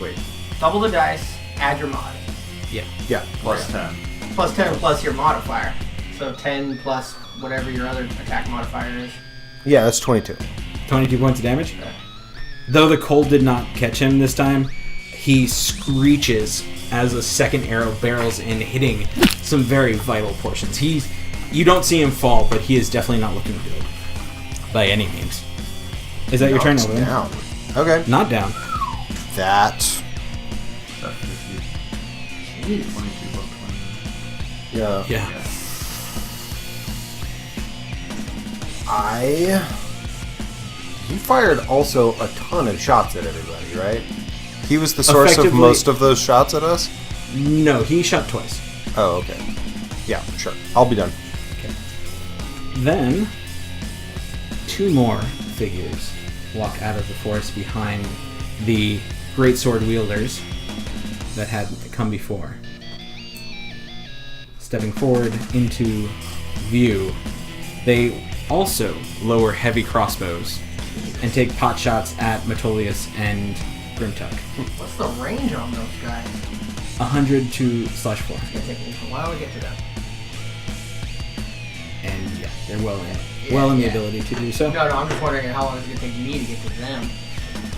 D: wait.
F: Double the dice. Add your mod.
D: Yeah.
E: Plus 10.
F: Plus 10 plus your modifier. So 10 plus whatever your other attack modifier is.
D: Yeah, that's 22.
C: 22 points of damage. Though the cold did not catch him this time, he screeches as a second arrow barrels in, hitting some very vital portions. You don't see him fall, but he is definitely not looking good by any means. Is that your turn,
D: Knocked
C: Evelyn?
D: down. Okay.
C: Not down.
D: That.
E: That's 50. 22 plus 20.
D: Yeah.
C: Yeah.
D: He fired also a ton of shots at everybody, right? He was the source of
C: Effectively-
D: most of those shots at us?
C: No, he shot twice.
D: Oh, okay. Yeah, sure. I'll be done.
C: Then, two more figures walk out of the forest behind the great sword wielders that had come before. Stepping forward into view, they also lower heavy crossbows and take pot shots at Metolius and Grimtuck.
F: What's the range on those guys?
C: 100 to /4.
F: It's gonna take me a while to get to them.
C: And yeah. They're well in the ability to do so.
F: No, I'm just wondering how long it's going to take me to get to them.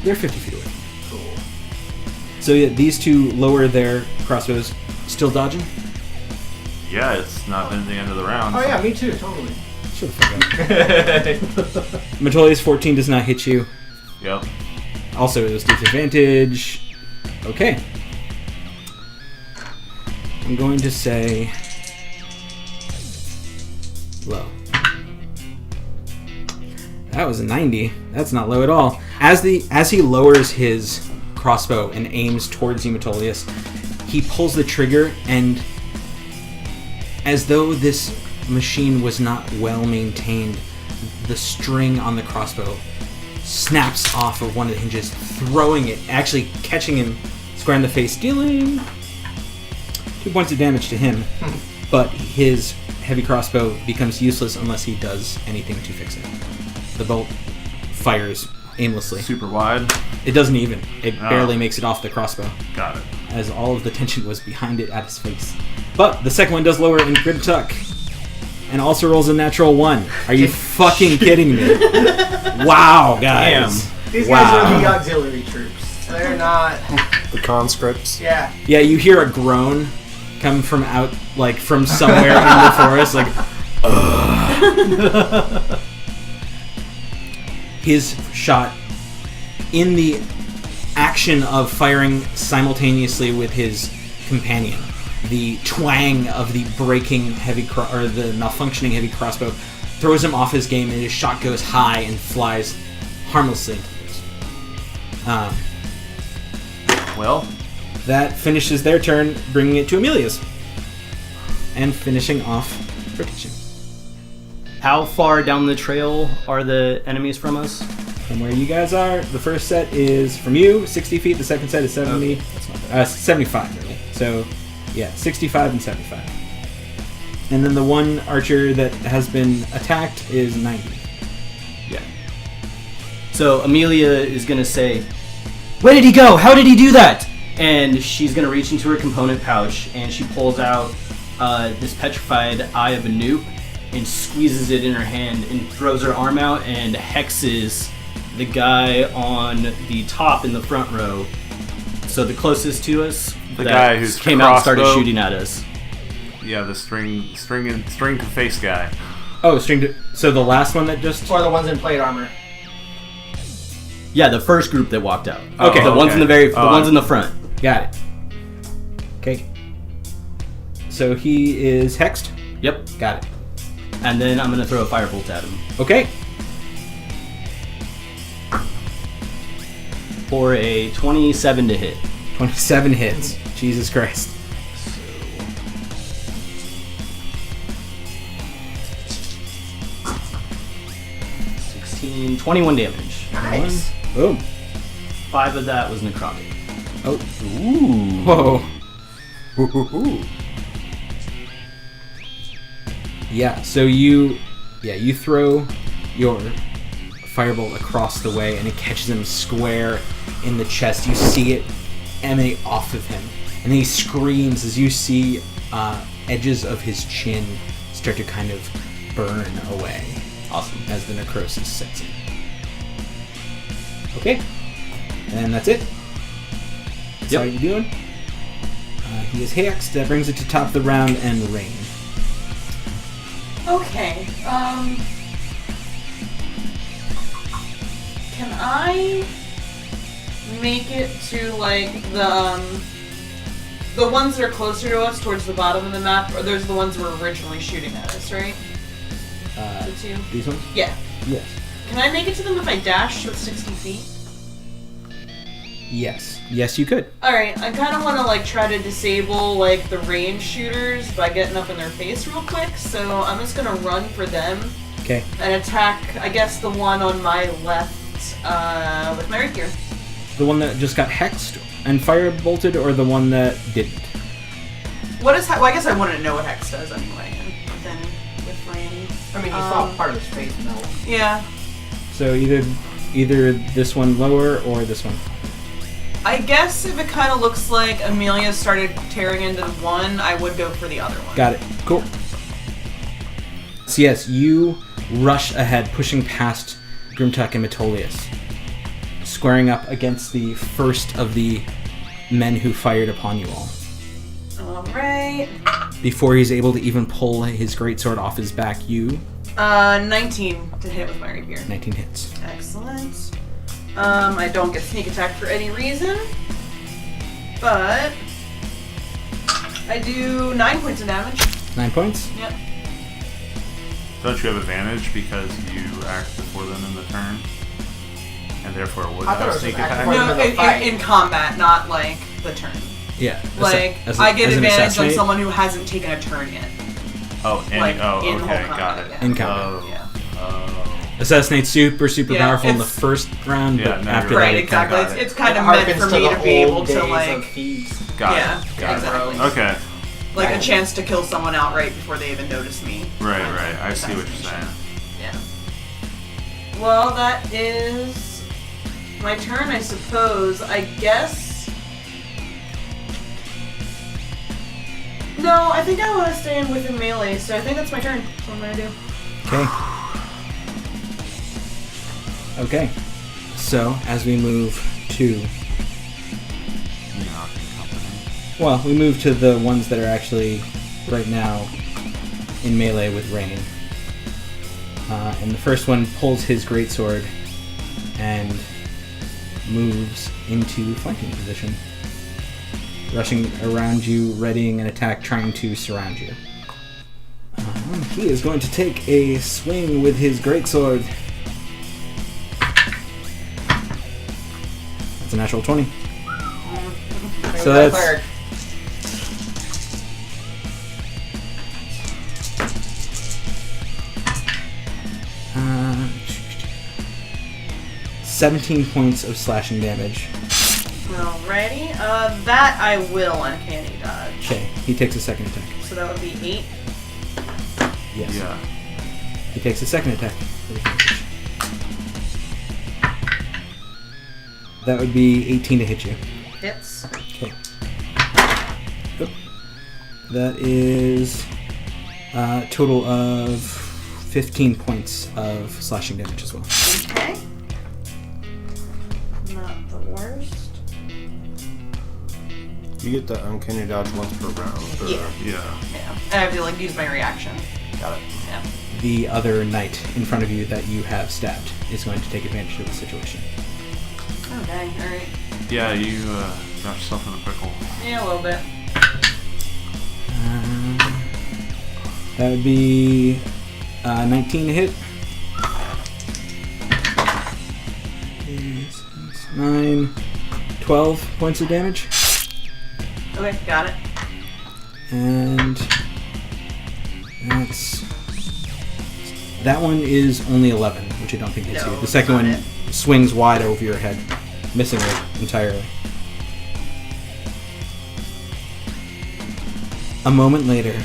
C: They're 50 feet away.
F: Cool.
C: So yeah, these two lower their crossbows. Still dodging?
E: Yeah, it's not been the end of the round.
F: Oh yeah, me too, totally.
C: Shut the fuck up. Metolius 14 does not hit you.
E: Yep.
C: Also, it was disadvantage. Okay. I'm going to say low. That was a 90. That's not low at all. As he lowers his crossbow and aims towards you, Metolius, he pulls the trigger, and as though this machine was not well maintained, the string on the crossbow snaps off of one of the hinges, throwing it, actually catching him square in the face, dealing 2 points of damage to him. But his heavy crossbow becomes useless unless he does anything to fix it. The bolt fires aimlessly.
E: Super wide.
C: It doesn't even. It barely makes it off the crossbow,
E: Got it.
C: as all of the tension was behind it at his face. But the second one does lower in Grid Tuck, and also rolls a natural 1. Are you fucking kidding me? Wow, guys.
H: Damn.
F: These guys are the auxiliary troops. They're not.
D: The conscripts.
F: Yeah.
C: Yeah, you hear a groan come from out, like from somewhere in the forest, like. Ugh. His shot, in the action of firing simultaneously with his companion, the twang of the breaking heavy or the malfunctioning heavy crossbow throws him off his game, and his shot goes high and flies harmlessly into the
E: Well,
C: That finishes their turn, bringing it to Amelia's, and finishing off rotation.
H: How far down the trail are the enemies from us?
C: From where you guys are, the first set is from you, 60 feet. The second set is 70. That's not bad. 75, really. So, yeah, 65 and 75. And then the one archer that has been attacked is 90.
H: Yeah. So Amelia is going to say, "Where did he go? How did he do that?" And she's going to reach into her component pouch, and she pulls out this petrified Eye of a Noob and squeezes it in her hand and throws her arm out and hexes the guy on the top in the front row. So the closest to us,
E: The
H: that
E: guy who's
H: came out and started
E: crossbow.
H: shooting at us.
E: yeah, the string to face guy.
C: Oh, so the last one that just...
F: Or the ones in plate armor.
H: Yeah, the first group that walked out.
C: Okay.
H: The ones in the
E: Oh,
H: ones in the front.
C: Got it. Okay. So he is hexed?
H: Yep.
C: Got it.
H: And then I'm gonna throw a firebolt at him
C: Okay.
H: for a 27 to hit.
C: 27 hits. Jesus Christ.
H: So 21 damage.
F: Nice.
C: Boom.
H: 5 of that was necrotic.
C: Oh. Whoa. Yeah, so you throw your firebolt across the way, and it catches him square in the chest. You see it emanate off of him, and then he screams as you see edges of his chin start to kind of burn away.
H: Awesome.
C: As the necrosis sets in. Okay, and that's it. That's
H: Yep.
C: how you doing? He is hexed. That brings it to top of the round and Rain.
G: Okay. Can I make it to like the ones that are closer to us towards the bottom of the map, or those are the ones who were originally shooting at us, right? The two?
C: These ones?
G: Yeah.
C: Yes.
G: Can I make it to them if I dash with 60 feet?
C: Yes. Yes, you could.
G: Alright, I kind of want to like try to disable like the range shooters by getting up in their face real quick, so I'm just gonna run for them
C: Okay.
G: and attack, I guess, the one on my left with my rapier.
C: The one that just got hexed and fire-bolted, or the one that didn't?
G: What is well, I guess I want to know what Hex does anyway, and then with range.
F: I mean, you saw part of his face melt.
G: Yeah.
C: So either this one lower or this one.
G: I guess if it kind of looks like Amelia started tearing into one, I would go for the other one.
C: Got it. Cool. So yes, you rush ahead, pushing past Grimtuck and Metolius, squaring up against the first of the men who fired upon you all.
G: Alright.
C: Before he's able to even pull his greatsword off his back, you...
G: 19 to hit with my rapier.
C: 19 hits.
G: Excellent. I don't get sneak attack for any reason, but I do 9 points of damage.
C: 9 points?
G: Yep.
E: Don't you have advantage because you act before them in the turn? And therefore would
F: I thought it
E: have
F: was
E: sneak
F: just act
E: attack?
F: before
G: No, in combat, not like the turn.
C: Yeah.
G: Like, I get advantage on someone who hasn't taken a turn yet.
E: Oh, and,
G: Like,
E: oh,
G: in the whole
E: okay,
G: combat,
E: got it.
G: yeah.
C: In combat.
E: Oh,
G: Yeah.
E: oh.
C: Assassinate super
G: Yeah,
C: powerful in the
G: it's-
C: first round,
E: Yeah,
C: but
E: no,
C: after
E: you're
C: that...
G: Right,
C: it kinda
G: exactly.
E: got it.
G: It's kind
F: It
G: of meant
F: harkens
G: for me
F: the
G: to be able
F: old
G: to,
F: days of
G: like,
F: thieves.
E: Got
G: Yeah,
E: it. Got
G: exactly.
E: it. Okay.
G: like a chance to kill someone outright before they even notice me.
E: Right, right. I see what you're saying.
G: Yeah. Well, that is my turn, I suppose. I guess. No, I think I want to stay in within melee, so I think that's my turn. That's what I'm gonna do.
C: Okay. Okay. So, as we move to... Well, we move to the ones that are actually, right now, in melee with Rain. And the first one pulls his greatsword and moves into flanking position. Rushing around you, readying an attack, trying to surround you. He is going to take a swing with his greatsword. That's a natural 20. So that's 17 points of slashing damage.
G: Alrighty. That I will uncanny dodge.
C: Okay, he takes a second attack.
G: So that would be 8.
C: Yes.
E: Yeah.
C: He takes a second attack. That would be 18 to hit you.
G: Hits.
C: Okay. Oop. That is a total of 15 points of slashing damage as well.
G: Okay. Not the worst.
D: You get the uncanny dodge once per round. Or?
G: Yeah.
E: Yeah.
G: Yeah. I have to use my reaction.
D: Got it.
G: Yeah.
C: The other knight in front of you that you have stabbed is going to take advantage of the situation.
G: Oh dang. All right.
E: Yeah, you got yourself in a pickle.
G: Yeah, a little bit.
C: That would be 19 to hit. 9, 12 points of damage.
G: Okay, got it.
C: And that one is only 11, which I don't think hits
G: No,
C: you. The second
G: not
C: one
G: it.
C: swings wide over your head, missing it entirely. A moment later,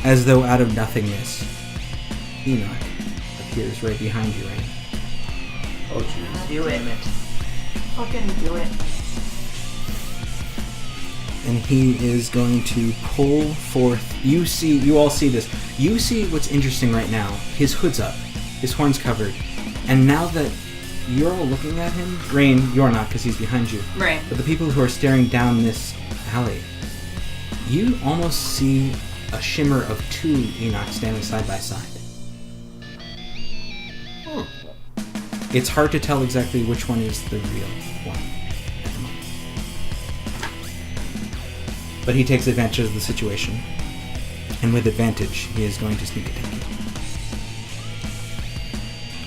C: as though out of nothingness, Enoch appears right behind you, Rain.
D: Oh, jeez.
G: Do it. Fucking do it.
C: And he is going to pull forth. You all see this. You see what's interesting right now. His hood's up, his horn's covered, and now that you're all looking at him, Rain, you're not because he's behind you.
G: Right.
C: But the people who are staring down this alley, you almost see a shimmer of two Enochs standing side by side. It's hard to tell exactly which one is the real one at the moment. But he takes advantage of the situation. And with advantage, he is going to sneak attack you.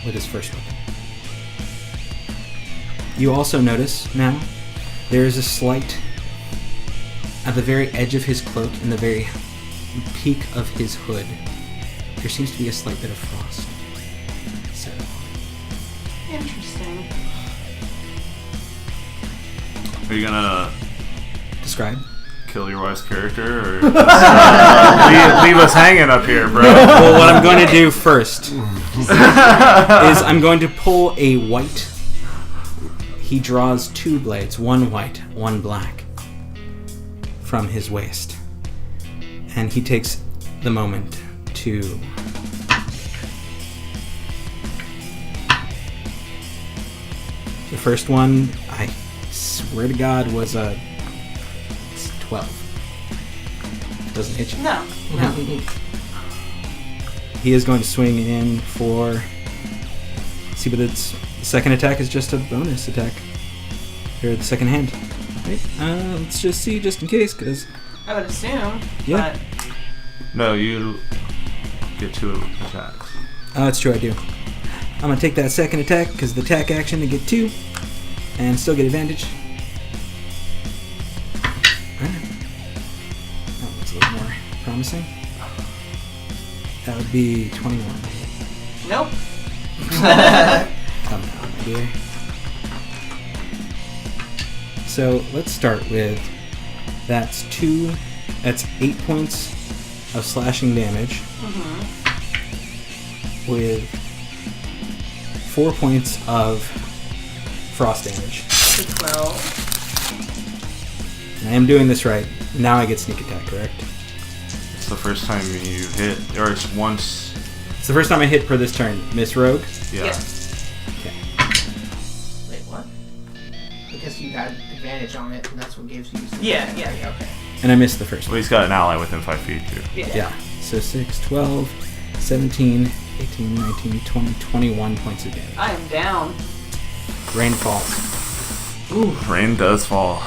C: With his first weapon. You also notice now, there is a slight, at the very edge of his cloak, in the very peak of his hood, there seems to be a slight bit of frost. So,
G: Interesting.
E: Are you gonna
C: describe.
E: kill your wife's character or leave us hanging up here, bro?
C: Well, what I'm going to do first is I'm going to pull a white. He draws two blades, one white, one black, from his waist. And he takes the moment 2. The first one, I swear to God, was a 12. Doesn't hit you.
G: No.
C: He is going to swing in for... See, but it's... The second attack is just a bonus attack. Or the second hand. Okay, let's just see, just in case, because...
G: I would assume.
C: Yeah.
G: But
E: No, you get 2 attacks.
C: Oh, that's true, I do. I'm going to take that second attack, because the attack action to get 2, and still get advantage. Alright. That looks a little more promising. That would be 21.
G: nope.
C: Come on, my dear. So let's start with that's 8 points of slashing damage with 4 points of frost damage.
G: So 12.
C: And I am doing this right. Now I get sneak attack, correct?
E: It's the first time you hit, or it's once.
C: It's the first time I hit per this turn. Miss Rogue.
E: Yeah.
G: Yes.
C: Okay.
F: Wait, what? Because you had advantage on it, and that's what gives you.
G: Yeah.
F: Okay.
C: And I missed the first
E: Well,
C: one.
E: he's got an ally within 5 feet too.
C: Yeah. So 6, 12, 17, 18, 19, 20, 21 points of damage.
G: I am down.
C: Rain falls.
E: Rain does fall.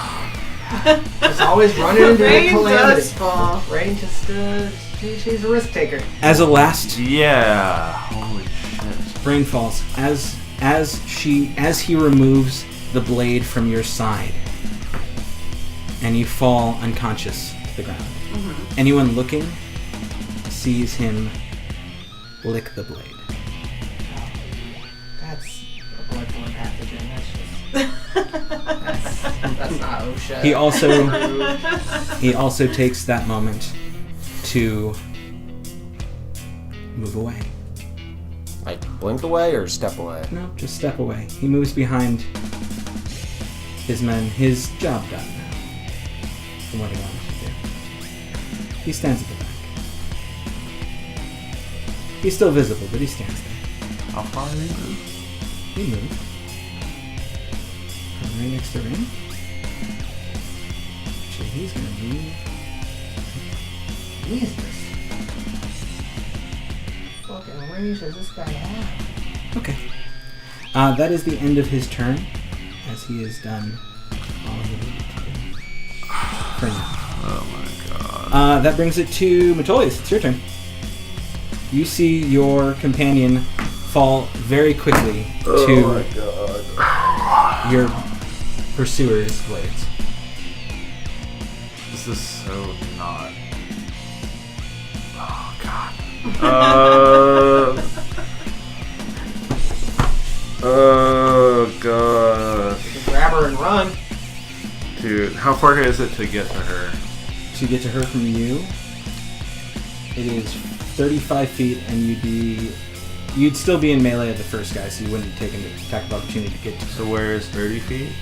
F: It's always running into a
G: Rain
F: calamity.
G: does fall.
F: Rain just, she's a risk taker.
C: As a last
E: Yeah. Holy shit.
C: rain falls, as he removes the blade from your side, and you fall unconscious to the ground. Anyone looking sees him lick the blade.
F: That's a bloodborne pathogen. That's not OSHA.
C: He also takes that moment to move away.
D: Like blink away or step away?
C: No, just step away. He moves behind his men. His job done now. From what he wanted to do. He stands at the back. He's still visible, but he stands there.
E: How far are you?
C: He moved. Come right next to Rain. Actually, he's gonna move.
F: Jesus. Fucking range does this guy have?
C: Okay. That is the end of his turn, as he has done all he needed to do. For now.
E: Oh my god.
C: That brings it to Metolius. It's your turn. You see your companion fall very quickly to your pursuer's blades.
E: This is so not. Oh god. Oh god.
F: You can grab her and run.
E: Dude, how far is it to get to her?
C: To get to her from you, it is 35 feet, and you'd still be in melee of the first guy, so you wouldn't take an attack of opportunity to get to her.
E: So where is 30 feet?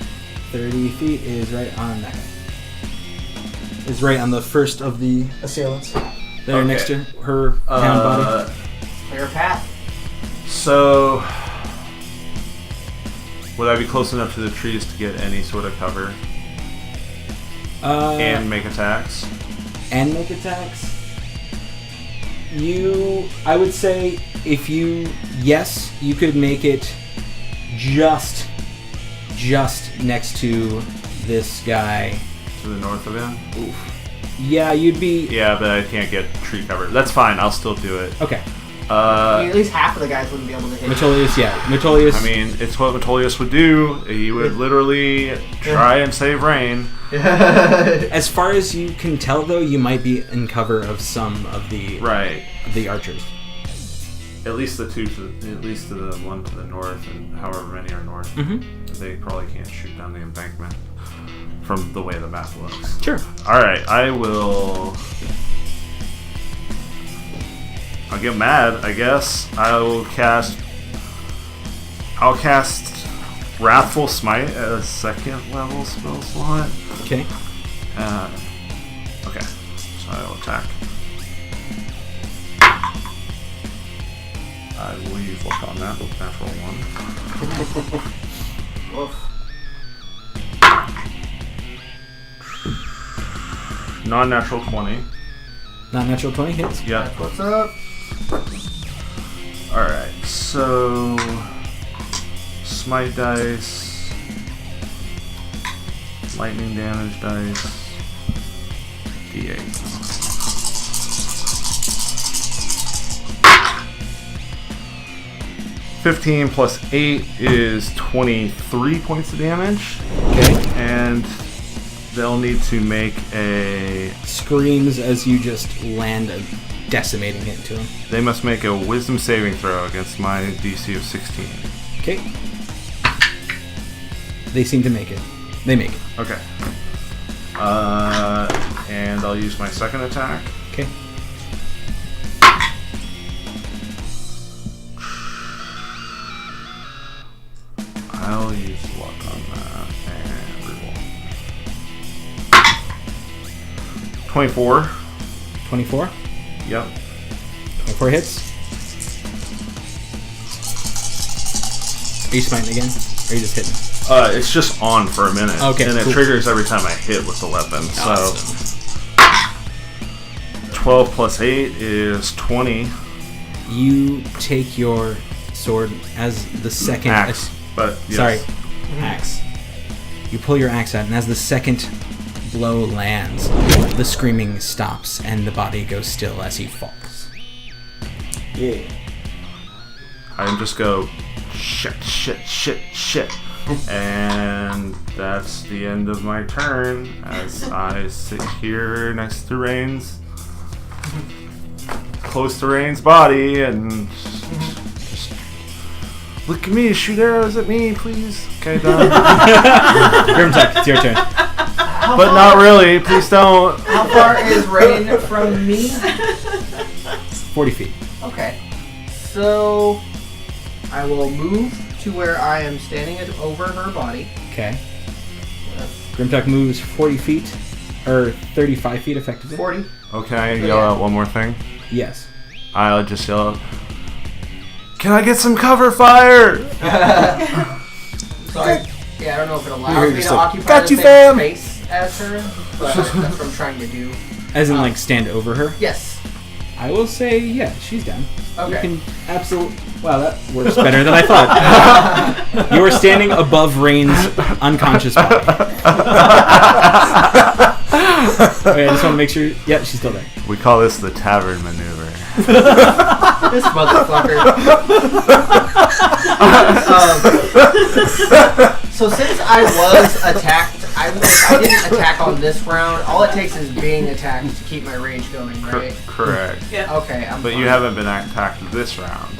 C: 30 feet is right on that guy. Is right on the first of the assailants. There
E: Okay.
C: next to her down body.
F: Clear path.
E: So would I be close enough to the trees to get any sort of cover and make attacks?
C: And make attacks. I would say yes, you could make it just next to this guy.
E: To the north of him?
C: Oof. Yeah, you'd be...
E: Yeah, but I can't get tree cover. That's fine, I'll still do it.
C: Okay.
F: I mean, at least half of the guys wouldn't be able to hit.
C: Metolius, yeah. Metolius...
E: I mean, it's what Metolius would do. He would literally try and save Rain.
C: As far as you can tell, though, you might be in cover of some of the
E: Right.
C: the archers.
E: At least the one to the north, and however many are north.
C: Mm-hmm.
E: They probably can't shoot down the embankment from the way the map looks.
C: Sure.
E: Alright, I'll get mad, I guess. I'll cast Wrathful Smite at a 2nd level spell slot.
C: Okay.
E: Okay, so I'll attack. I will use luck on that. Natural 1.
F: Oof.
E: Non-natural 20.
C: Non-natural 20 hits.
E: Yep.
F: What's up?
E: Alright, so... Smite dice. Lightning damage dice. D8. 15 plus 8 is 23 points of damage.
C: Okay.
E: And they'll need to make a...
C: Screams as you just land a decimating hit to him.
E: They must make a wisdom saving throw against my DC of 16.
C: Okay. They seem to make it. They make it.
E: Okay. And I'll use my second attack.
C: Okay.
E: I'll use luck on that and reroll. 24.
C: 24.
E: Yep.
C: 24 hits. Are you smiting again? Or are you just hitting?
E: It's just on for a minute.
C: Okay,
E: And it
C: cool.
E: triggers every time I hit with the weapon.
C: Awesome.
E: So 12 plus 8 is 20.
C: You take your sword as the second...
E: Axe. But yes.
C: Sorry. Axe. You pull your axe out, and as the second blow lands, the screaming stops, and the body goes still as he falls.
H: Yeah.
E: I just go, shit. And that's the end of my turn as I sit here next to Rain's, close to Rain's body, and just look at me, shoot arrows at me, please. Okay, done.
C: Grimtuck, it's your turn.
E: But not really, please don't.
F: How far is Rain from me?
C: 40 feet.
F: Okay. So I will move to where I am standing over her body.
C: Okay. Grimtuck moves 40 feet, or 35 feet effectively.
F: 40.
E: Okay, yell out one more thing.
C: Yes.
E: I'll just yell out, can I get some cover fire?
F: So I don't know if it allows me
B: just
F: to
B: like,
F: occupy
B: "Got
F: the
B: you,
F: same
B: fam!"
F: space as her, but that's what I'm trying to do.
C: As in, like, stand over her?
F: Yes.
C: I will say, yeah, she's down.
F: Okay.
C: You can absolutely... Wow, that works better than I thought. You are standing above Rain's unconscious body. Okay, I just want to make sure... Yep, she's still there.
E: We call this the tavern maneuver.
F: This motherfucker. So since I was attacked, I didn't attack on this round. All it takes is being attacked to keep my rage going, right?
E: Correct.
G: Yeah.
F: Okay, I'm
E: But
F: fine.
E: you haven't been attacked this round.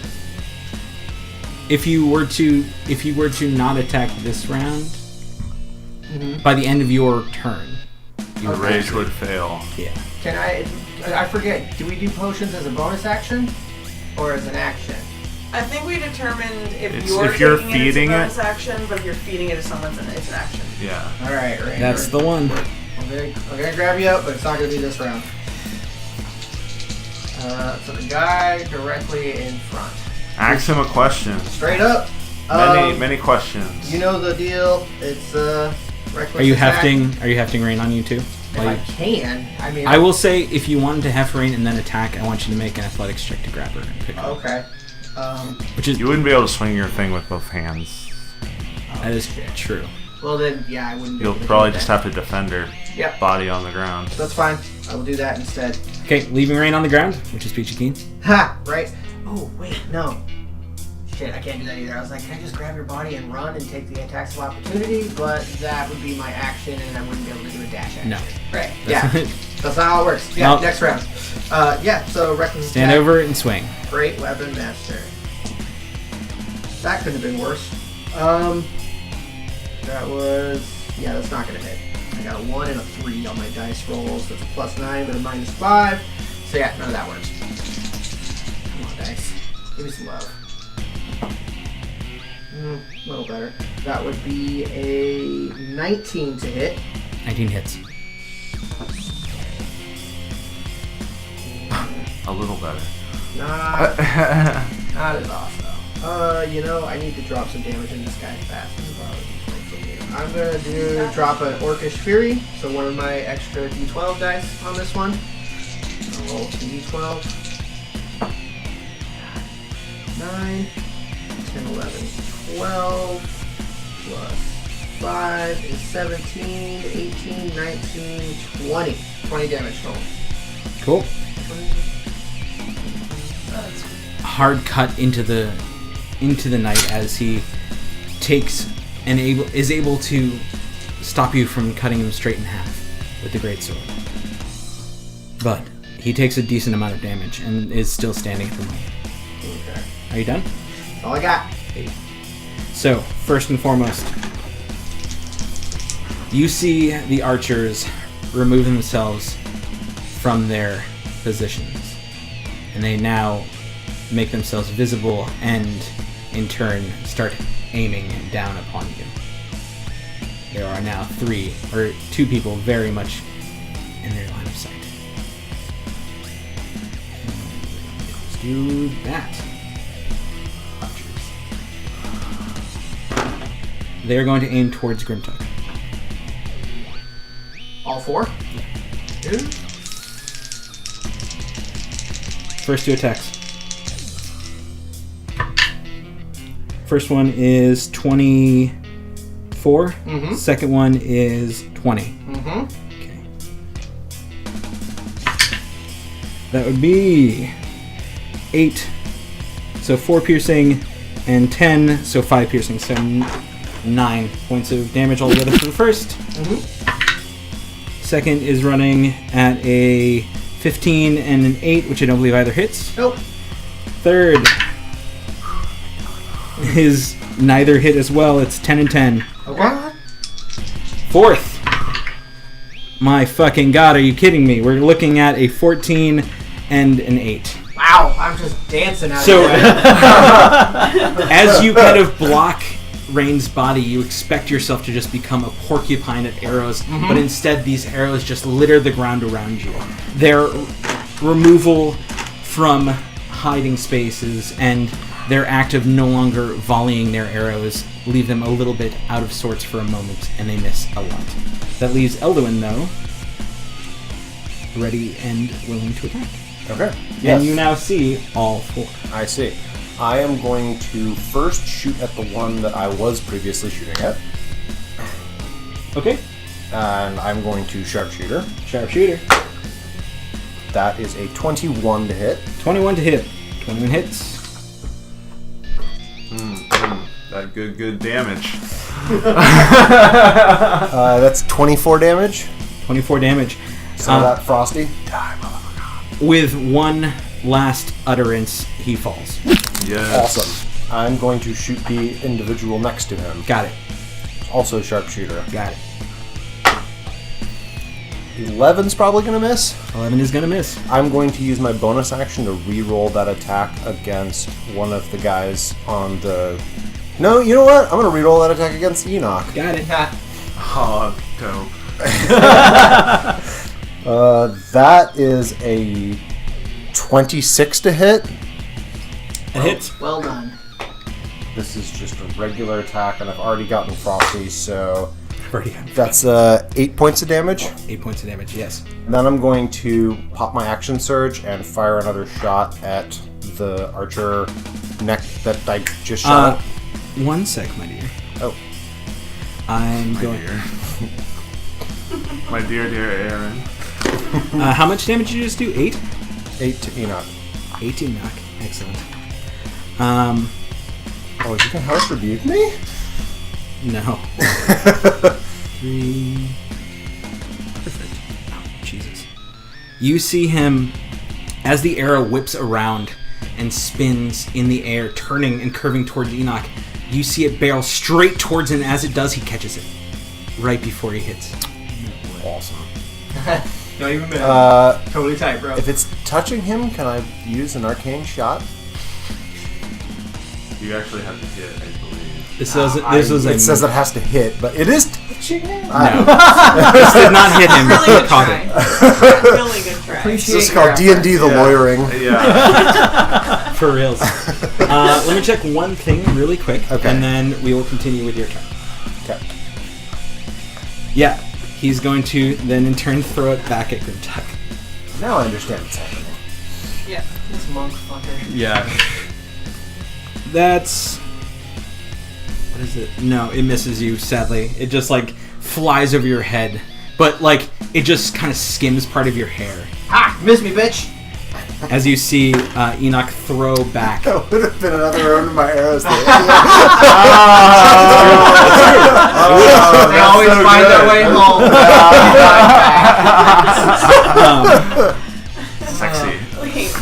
C: If you were to not attack this round, by the end of your turn,
E: Your rage would fail.
C: yeah.
F: Can I forget, do we do potions as a bonus action? Or as an action?
G: I think we determined if
E: It's-
G: you're
E: if you're
G: taking
E: feeding
G: it,
E: it-
G: it's a bonus action, but if you're feeding it to someone, then it's an action.
E: Yeah.
F: Alright, right.
C: That's the one.
F: I'm gonna grab you up, but it's not gonna be this round. So the guy directly in front.
E: Ask him a question.
F: Straight up.
E: Many questions.
F: You know the deal. It's reckless
C: Are you
F: attack.
C: hefting Rain on you too?
F: If I can. I mean,
C: I will say, if you wanted to heft Rain and then attack, I want you to make an athletics check to grab her and pick her up.
F: Okay.
C: Which is
E: You wouldn't be able to swing your thing with both hands.
C: that is true.
F: Well then, yeah, I wouldn't. Be
E: You'll
F: able to
E: probably
F: do
E: just
F: that.
E: have to defend her
F: Yep.
E: body on the ground.
F: That's fine. I will do that instead.
C: Okay, leaving Rain on the ground, which is Peachy Keen.
F: Ha! Right. Oh wait, no. Shit, I can't do that either. I was like, can I just grab your body and run and take the attacks of opportunity? But that would be my action, and I wouldn't be able to do a dash action.
C: No.
F: Right. Yeah. That's not how it works. Yeah.
C: Nope.
F: Next round. Yeah. So reckless
C: Stand
F: attack.
C: over and swing.
F: Great weapon master. That couldn't have been worse. That was... Yeah, that's not going to hit. I got a 1 and a 3 on my dice rolls. That's a +9, but a -5. So yeah, none of that works. Come on, dice. Give me some love. A little better. That would be a 19 to hit.
C: 19 hits.
E: A little better.
F: Nah. Not as awesome. I need to drop some damage in this guy fast. I'm gonna drop an Orcish Fury, so one of my extra D12 dice on this one. I'll roll 2d12. 9, 10, 11, 12, plus 5 is 17, 18, 19, 20. 20 damage total.
C: Cool. Hard cut into the night as he takes and is able to stop you from cutting him straight in half with the greatsword. But he takes a decent amount of damage and is still standing at the moment.
F: Okay.
C: Are you done?
F: That's all I got.
C: So, first and foremost, you see the archers remove themselves from their positions. And they now make themselves visible and, in turn, start aiming down upon you. There are now 2 people very much in their line of sight. Let's do that. They're going to aim towards Grimtuck.
F: All 4? Yeah.
C: First 2 attacks. First one is 24.
F: Mm-hmm.
C: Second one is 20.
F: Mm-hmm.
C: Okay. That would be 8. So 4 piercing and 10. So 5 piercing. So 9 points of damage altogether for the first.
F: Mm-hmm.
C: Second is running at a 15 and an 8, which I don't believe either hits.
F: Nope.
C: Third is neither hit as well. It's 10 and 10.
F: Okay.
C: Fourth. My fucking god, are you kidding me? We're looking at a 14 and an 8.
F: Wow, I'm just dancing out
C: So,
F: here.
C: as you kind of block Rain's body, you expect yourself to just become a porcupine at arrows, but instead these arrows just litter the ground around you. Their removal from hiding spaces and their act of no longer volleying their arrows leave them a little bit out of sorts for a moment, and they miss a lot. That leaves Elduin, though, ready and willing to attack.
D: Okay.
C: And you now see all 4.
D: I see. I am going to first shoot at the one that I was previously shooting at.
C: Okay.
D: And I'm going to sharpshooter.
C: Sharpshooter.
D: That is a 21 to hit.
C: 21 to hit. 21 hits.
E: That good damage.
D: That's 24 damage.
C: 24 damage.
D: So that Frosty.
C: With one last utterance, he falls.
E: Yes.
D: Awesome. I'm going to shoot the individual next to him.
C: Got it.
D: Also sharpshooter.
C: Got it.
D: 11's probably going to miss.
C: 11 is going to miss.
D: I'm going to use my bonus action to re-roll that attack against one of the guys on the... No, you know what? I'm going to re-roll that attack against Enoch.
C: Got it.
E: Oh, dope.
D: That is a 26 to hit.
C: It hits.
F: Well done.
D: This is just a regular attack, and I've already gotten Frosty, so
C: Already got it.
D: that's 8 points of damage.
C: 8 points of damage, yes.
D: And then I'm going to pop my action surge and fire another shot at the archer neck that I just shot at.
C: 1 sec, my dear.
D: Oh.
C: I'm going...
E: My dear Aaron.
C: how much damage did you just do? 8?
D: 8 to Enoch.
C: 8 to Enoch. Excellent.
D: Oh, you can harsh rebuke me?
C: No. 3. Perfect. Oh, Jesus. You see him as the arrow whips around and spins in the air, turning and curving towards Enoch. You see it barrel straight towards him. As it does, he catches it right before he hits.
D: Awesome.
F: Don't even miss. Totally tight, bro.
D: If it's touching him, can I use an arcane shot?
E: You actually have to hit, I believe.
C: This was
D: It says it has to hit, but it is touching him?
C: No. This did not hit him.
G: Really
C: He
G: good
C: caught
G: try.
C: it.
G: Really good try.
F: Appreciate
D: This is called
F: your
D: D&D
F: effort.
D: the lawyering.
E: Yeah.
C: For reals. Let me check one thing really quick,
D: Okay.
C: and then we will continue with your turn.
D: Okay.
C: Yeah, he's going to then in turn throw it back at Grimtuck.
D: Now I understand what's happening.
G: Yeah.
F: This monk fucker.
H: Yeah.
C: That's... What is it? No, it misses you, sadly. It just, like, flies over your head. But, like, it just kind of skims part of your hair.
F: Ha! You missed me, bitch!
C: As you see Enoch throw back.
D: That would have been another one of my arrows.
F: They always find their way home.
E: Sexy.
G: Wait.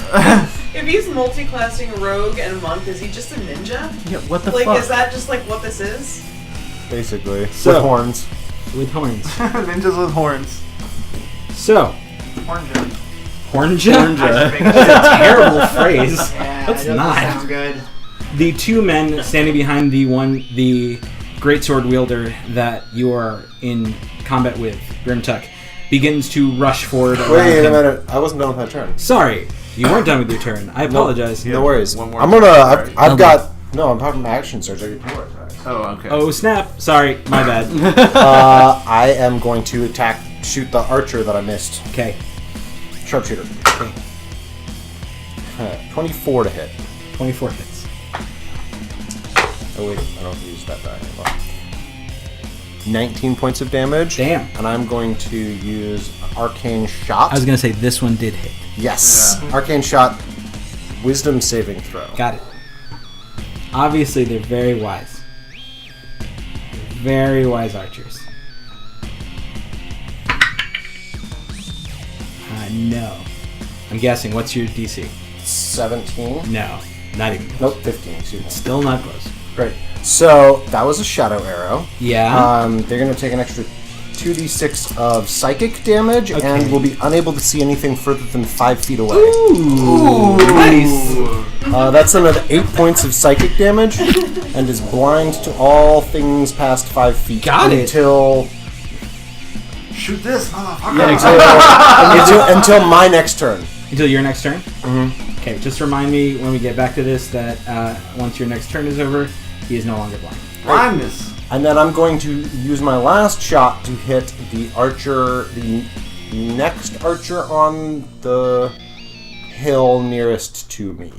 G: If he's multi-classing rogue and monk, is he just a ninja?
H: Yeah, what the
G: Like,
H: fuck?
G: is that just like what this is?
D: Basically.
C: So-
D: with horns.
C: With horns.
E: Ninjas with horns.
C: So,
F: Hornja.
C: Hornja?
H: Hornja.
C: That's a terrible phrase.
F: Yeah,
C: That's
F: it doesn't
C: not.
F: sound good.
C: The two men standing behind the greatsword wielder that you are in combat with, Grimtuck, begins to rush forward. around
D: Wait a
C: him.
D: minute. I wasn't done with my turn.
C: Sorry, you weren't done with your turn. I apologize.
D: No worries.
E: One more
D: I'm
E: turn,
D: gonna.
E: right?
D: I've got. No, I'm talking about action surge. I get 2 more attacks.
E: Oh, okay.
C: Oh snap! Sorry, my bad.
D: I am going to shoot the archer that I missed.
C: Okay,
D: Sharpshooter.
C: okay.
D: 24 to hit.
C: 24 hits.
D: Oh wait, I don't use that die anymore. 19 points of damage.
C: Damn.
D: And I'm going to use Arcane Shot.
C: I was gonna say this one did hit.
D: Yes.
E: Yeah.
D: Arcane Shot. Wisdom saving throw.
C: Got it. Obviously, they're very wise. Very wise archers. No. I'm guessing. What's your DC?
D: 17.
C: No, not even.
D: Nope, 15. Excuse me.
C: Still not close.
D: Great. So that was a shadow arrow.
C: Yeah.
D: They're going to take an extra 2d6 of psychic damage
C: Okay.
D: and will be unable to see anything further than 5 feet away.
C: Ooh, nice.
D: That's another 8 points of psychic damage and is blind to all things past 5 feet.
C: Got it.
D: Until
E: Shoot this, motherfucker.
H: Yeah, exactly.
D: until my next turn.
C: Until your next turn? Mm-hmm. Okay, just remind me when we get back to this that once your next turn is over, he is no longer blind.
E: Blindness.
D: And then I'm going to use my last shot to hit the archer, the next archer on the hill nearest to me.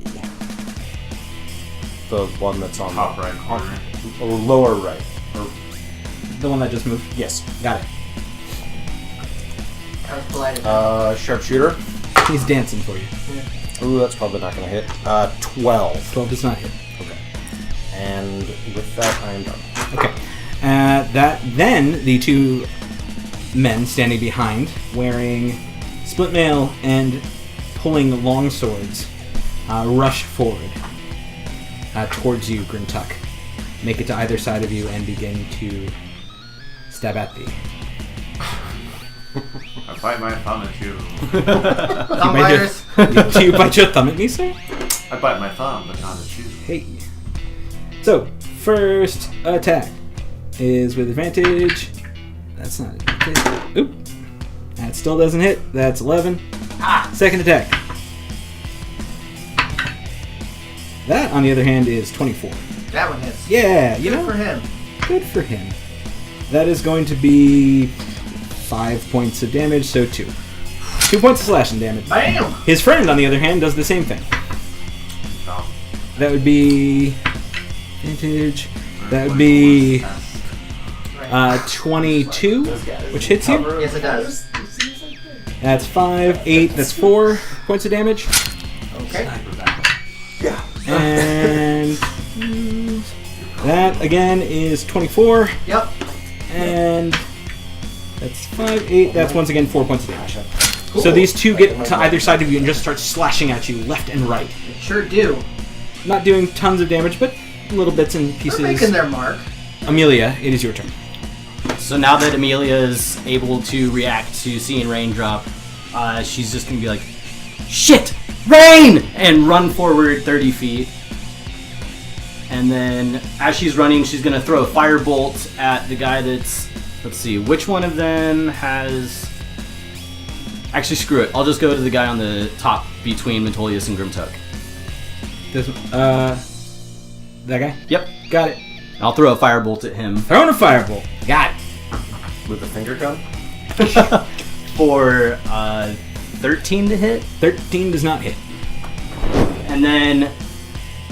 D: The one that's on
E: Top right corner.
D: or lower right. Or,
C: The one that just moved?
D: yes.
C: Got it.
F: I was delighted.
D: Sharpshooter.
C: He's dancing for you.
D: Ooh, that's probably not going to hit. 12.
C: 12 does not hit.
D: Okay. And with that, I am done.
C: Okay. Then the two men standing behind, wearing split mail and pulling long swords, rush forward towards you, Grimtuck. Make it to either side of you and begin to stab at thee.
E: I bite my thumb at you.
F: Thumb biters.
C: Do you bite your thumb at me, sir?
E: I bite my thumb, but not at you.
C: Hey. So, first attack is with advantage. That's not advantage. Oop. That still doesn't hit. That's 11. Second attack. That, on the other hand, is 24.
F: That one hits.
C: Yeah, you
F: Good
C: know,
F: for him.
C: good for him. That is going to be 5 points of damage, so 2. 2 points of slashing damage.
F: Bam!
C: His friend, on the other hand, does the same thing.
E: Dumb.
C: That would be advantage. That would be 22, which hits you.
F: Yes, it does.
C: That's 5, 8. That's 4 points of damage.
F: Okay.
C: And that again is 24.
F: Yep.
C: And that's 5, 8. That's once again 4 points of damage. So these two get to either side of you and just start slashing at you left and right.
F: They sure do.
C: Not doing tons of damage, but little bits and pieces.
F: They're making their mark.
C: Amelia, it is your turn.
H: So now that Amelia is able to react to seeing rain drop, she's just gonna be like, "Shit, rain!" and run forward 30 feet. And then, as she's running, she's gonna throw a firebolt at the guy that's. Let's see, which one of them has? Actually, screw it. I'll just go to the guy on the top between Metolius and Grimtuck.
C: This that guy?
H: Yep.
C: Got it.
H: I'll throw a firebolt at him
C: Throwing a firebolt. Got it.
D: With the finger gun?
H: for 13 to hit.
C: 13 does not hit.
H: And then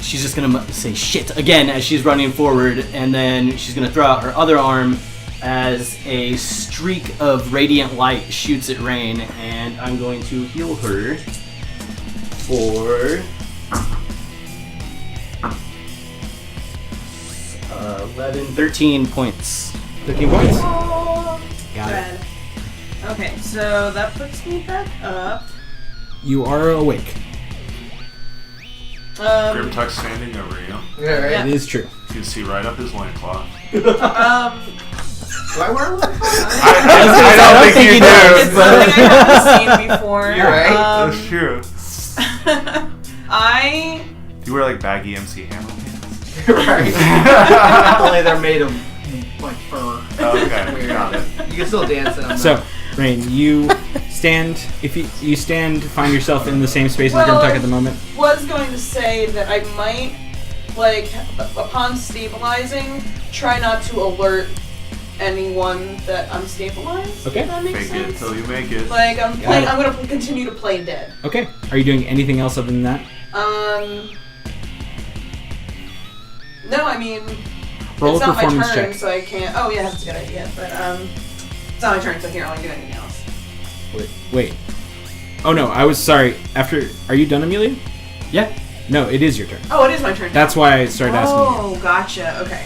H: she's just gonna say shit again as she's running forward, and then she's gonna throw out her other arm as a streak of radiant light shoots at Rain, and I'm going to heal her for 13 points.
C: 13 points.
G: Oh,
C: Got it.
G: red. Okay, so that puts me back up.
C: You are awake.
E: Grimtuck's standing over you.
F: Yeah, right.
G: Yeah.
C: It is true.
E: You can see right up his loincloth.
F: Do I wear one?
E: I don't think you do.
G: It's something I haven't seen before.
F: You're right.
E: That's true. Do you wear like baggy MC Hammer pants?
F: Right. Only they're made of like fur.
E: Okay,
F: Weird.
E: got it.
F: You can still dance in them.
C: So, Rain, you stand. If you stand, find yourself in the same space as
G: Well,
C: Grimtuck at the moment.
G: Was going to say that I might, like, upon stabilizing, try not to alert anyone that I'm stabilized.
C: Okay.
G: If that makes
E: Fake it
G: sense.
E: till you make it.
G: Like I'm
C: Got
G: playing.
C: it.
G: I'm gonna continue to play dead.
C: Okay. Are you doing anything else other than that?
G: No, I mean,
C: Roll
G: it's
C: a
G: not my
C: performance
G: turn,
C: check.
G: so I can't. Oh yeah, that's a good idea. But it's not my turn, so I can't really do anything else.
C: Wait. Oh no, I was sorry. After, are you done, Amelia?
H: Yeah.
C: No, it is your turn.
G: Oh, it is my turn.
C: That's why I started asking you.
G: Oh, gotcha. Okay.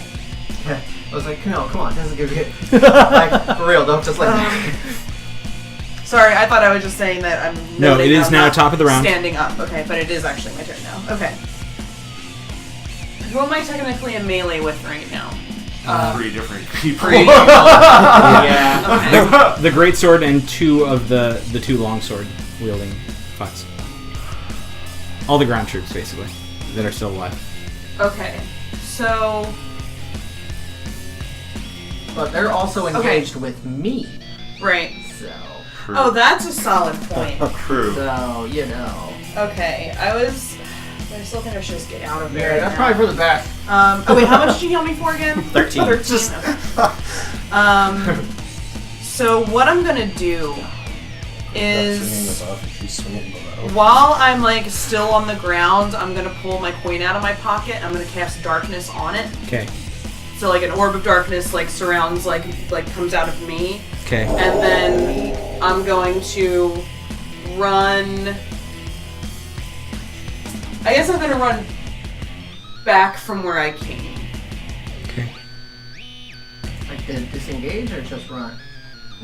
F: Yeah. I was like, no, come on, this is a good hit. Like, for real, don't just like that.
G: Sorry, I thought I was just saying that I'm.
C: No,
G: noting
C: it is
G: I'm
C: now
G: not
C: top of the round.
G: Standing up. Okay, but it is actually my turn now. Okay. Who am I technically in melee with right now?
E: 3 different people.
C: Yeah. The great sword and 2 of the 2 longsword wielding fucks. All the ground troops, basically, that are still alive.
G: Okay, so
F: But they're also engaged with me.
G: right.
F: So,
G: Oh, that's a solid point.
E: True.
F: you know.
G: Okay, I still think I should just get out of there.
F: Yeah, that's probably for the best.
G: Oh wait, how much did you heal me for again?
H: 13.
G: 13. Okay. So what I'm gonna do is, while I'm like still on the ground, I'm gonna pull my coin out of my pocket. I'm gonna cast darkness on it.
C: Okay.
G: So like an orb of darkness like surrounds like comes out of me.
C: Okay.
G: And then I'm going to run. I guess I'm gonna run back from where I came.
C: Okay.
F: Like, disengage or just run?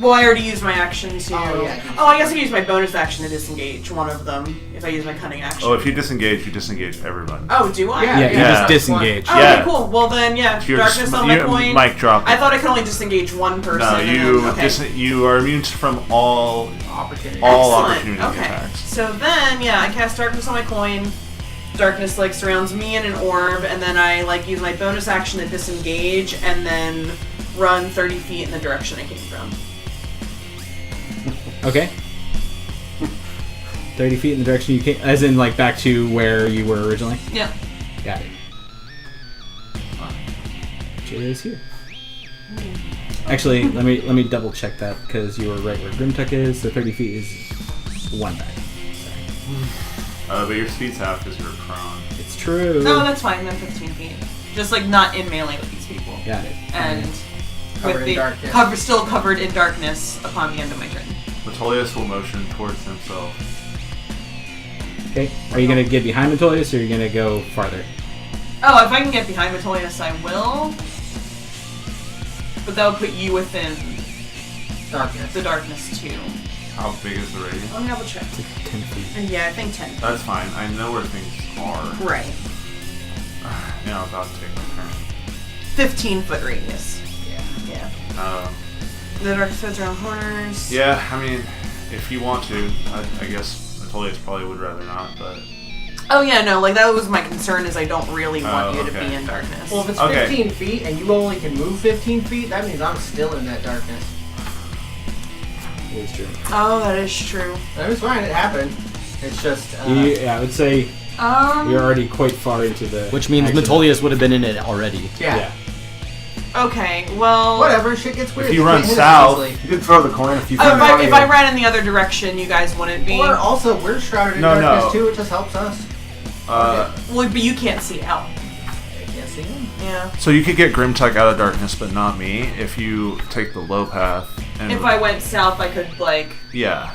G: Well, I already used my action to.
F: Oh, yeah.
G: Oh, I guess I used my bonus action to disengage one of them if I use my cunning action.
E: Oh, if you disengage everybody.
G: Oh, do I?
C: Yeah, you
E: Yeah.
C: just disengage.
G: Oh,
E: Yeah.
G: okay, cool. Well then, yeah,
E: You're
G: darkness on my coin.
E: Mic drop.
G: I thought I could only disengage one person.
E: No,
G: and
E: you
G: then, okay.
E: you are immune from all
F: Opportunity.
E: all
G: Excellent.
E: opportunity
G: Okay.
E: attacks.
G: So then, yeah, I cast darkness on my coin. Darkness like surrounds me in an orb, and then I like use my bonus action to disengage, and then run 30 feet in the direction I came from.
C: Okay. 30 feet in the direction you came, as in like back to where you were originally.
G: Yeah.
C: Got it. Which is here. Actually, let me double check that because you were right where Grimtuck is. So 30 feet is 1 back. Sorry.
E: But your speed's half because you're prone.
C: It's true.
G: No, that's fine. Then 15 feet. Just like not in melee with these people.
C: Got it.
G: And
F: Covered
G: with
F: in
G: the
F: darkness.
G: still covered in darkness upon the end of my turn.
E: Metolius will motion towards himself.
C: Okay. Are you gonna get behind Metolius or are you gonna go farther?
G: Oh, if I can get behind Metolius, I will. But that would put you within
F: Darkness.
G: the darkness too.
E: How big is the radius?
G: Let me double check.
C: It's like 10 feet.
G: And yeah, I think 10.
E: That's fine. I know where things are.
G: Right.
E: Now I'm about to take my turn.
G: 15-foot radius.
F: Yeah.
G: Yeah. The dark spreads around corners.
E: Yeah, I mean, if you want to, I guess Metolius probably would rather not, but...
G: Oh yeah, no, like that was my concern is I don't really want you to
E: okay.
G: be in darkness.
F: Well, if it's
E: Okay.
F: 15 feet and you only can move 15 feet, that means I'm still in that darkness.
C: It is true.
G: Oh, that is true.
F: That was fine, it happened. It's just,
C: Yeah, I would say You're already quite far into the...
H: Which means
C: action.
H: Metolius would have been in it already.
F: Yeah.
G: Okay, well...
F: Whatever, shit gets weird.
E: If you run
F: can't hit us
E: south,
F: easily.
D: You could throw the coin a few feet.
G: If I ran in the other direction, you guys wouldn't be...
F: Or also, we're shrouded in darkness too, it just helps us.
G: Well, but you can't see out.
F: I can't see him.
G: Yeah.
E: So you could get Grimtuck out of darkness, but not me, if you take the low path. And
G: If I went south, I could, like,
E: Yeah.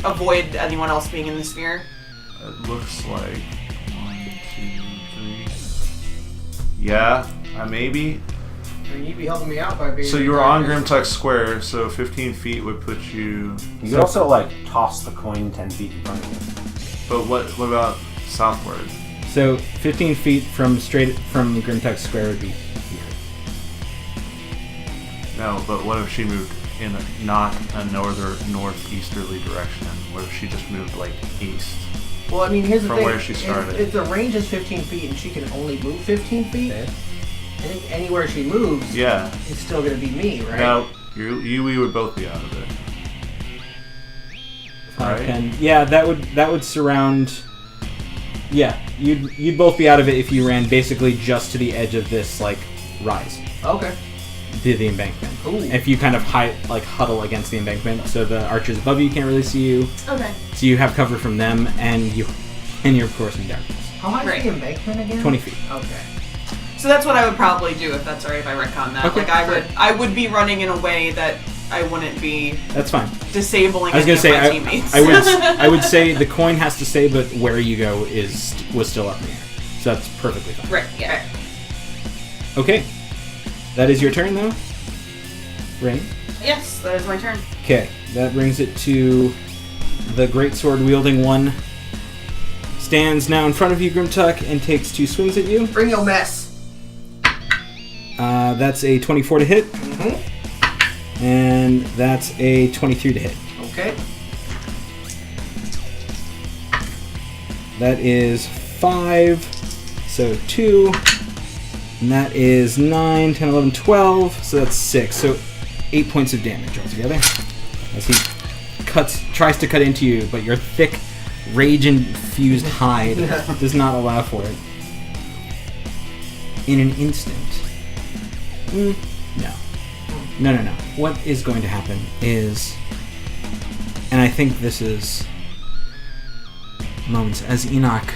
G: avoid anyone else being in the sphere.
E: It looks like 1, 2, 3. Yeah, maybe.
F: I mean, you'd be helping me out by being.
E: So
F: in
E: you were on
F: darkness.
E: Grimtuck Square, so 15 feet would put you.
D: You could also like toss the coin 10 feet in front of you.
E: But what about southward?
C: So 15 feet from Grimtuck Square would be here.
E: No, but what if she moved in not a northeasterly direction? What if she just moved like east?
F: Well, I mean, here's the
E: From
F: thing.
E: where she started.
F: If the range is 15 feet and she can only move 15 feet,
C: Okay.
F: I think anywhere she moves,
E: Yeah.
F: it's still going to be me, right?
E: No, we would both be out of it.
C: 5,
E: Right.
C: 10. Yeah, that would surround... Yeah, you'd both be out of it if you ran basically just to the edge of this, like, rise.
F: Okay.
C: To the embankment.
F: Ooh.
C: If you kind of huddle against the embankment, so the archers above you can't really see you,
G: Okay.
C: so you have cover from them, and you're of course in darkness.
F: How high
G: Right.
F: is the embankment again?
C: 20 feet.
F: Okay.
G: So that's what I would probably do if that's alright if I retcon that.
C: Okay.
G: Like I would be running in a way that I wouldn't be
C: That's fine.
G: disabling
C: I was
G: any
C: gonna
G: of my
C: say
G: teammates.
C: I would say the coin has to stay, but where you go was still up in the air, so that's perfectly fine.
G: Right, yeah.
C: Okay, that is your turn though. Rain.
G: Yes, that is my turn.
C: Okay, that brings it to the great sword wielding one. Stands now in front of you, Grimtuck, and takes 2 swings at you.
F: Bring your mess.
C: That's a 24 to hit, and that's a 23 to hit.
F: Okay.
C: That is 5, so 2, and that is 9, 10, 11, 12, so that's 6, so 8 points of damage altogether. As he tries to cut into you, but your thick, rage-infused hide does not allow for it. In an instant. No. What is going to happen is, and I think this is moments as Enoch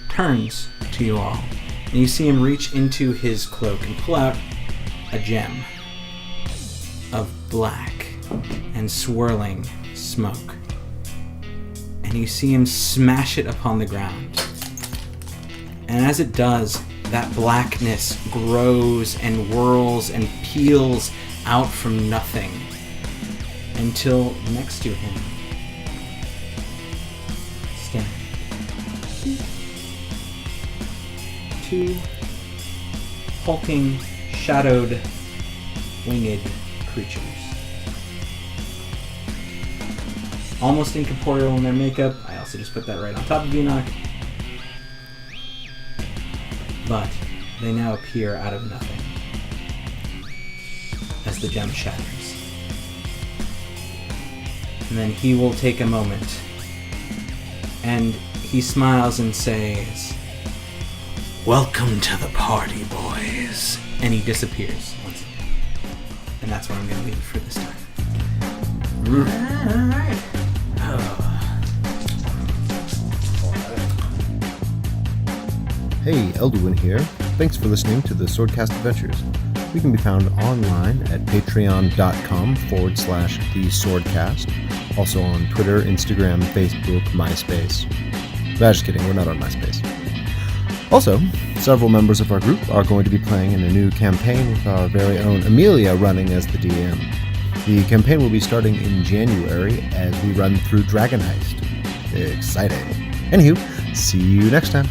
C: turns to you all, and you see him reach into his cloak and pull out a gem of black and swirling smoke. And you see him smash it upon the ground. And as it does, that blackness grows and whirls and peels out from nothing until next to him stand 2 hulking, shadowed, winged creatures. Almost incorporeal in their makeup. I also just put that right on top of Enoch. But they now appear out of nothing as the gem shatters. And then he will take a moment and he smiles and says, "Welcome to the party, boys." And he disappears once again. And that's where I'm going to leave it for this time.
F: Alright.
B: Hey, Elduin here. Thanks for listening to the Swordcast Adventures. We can be found online at patreon.com/theswordcast. Also on Twitter, Instagram, Facebook, MySpace. Nah, just kidding, we're not on MySpace. Also, several members of our group are going to be playing in a new campaign with our very own Amelia running as the DM. The campaign will be starting in January as we run through Dragon Heist. Exciting. Anywho, see you next time.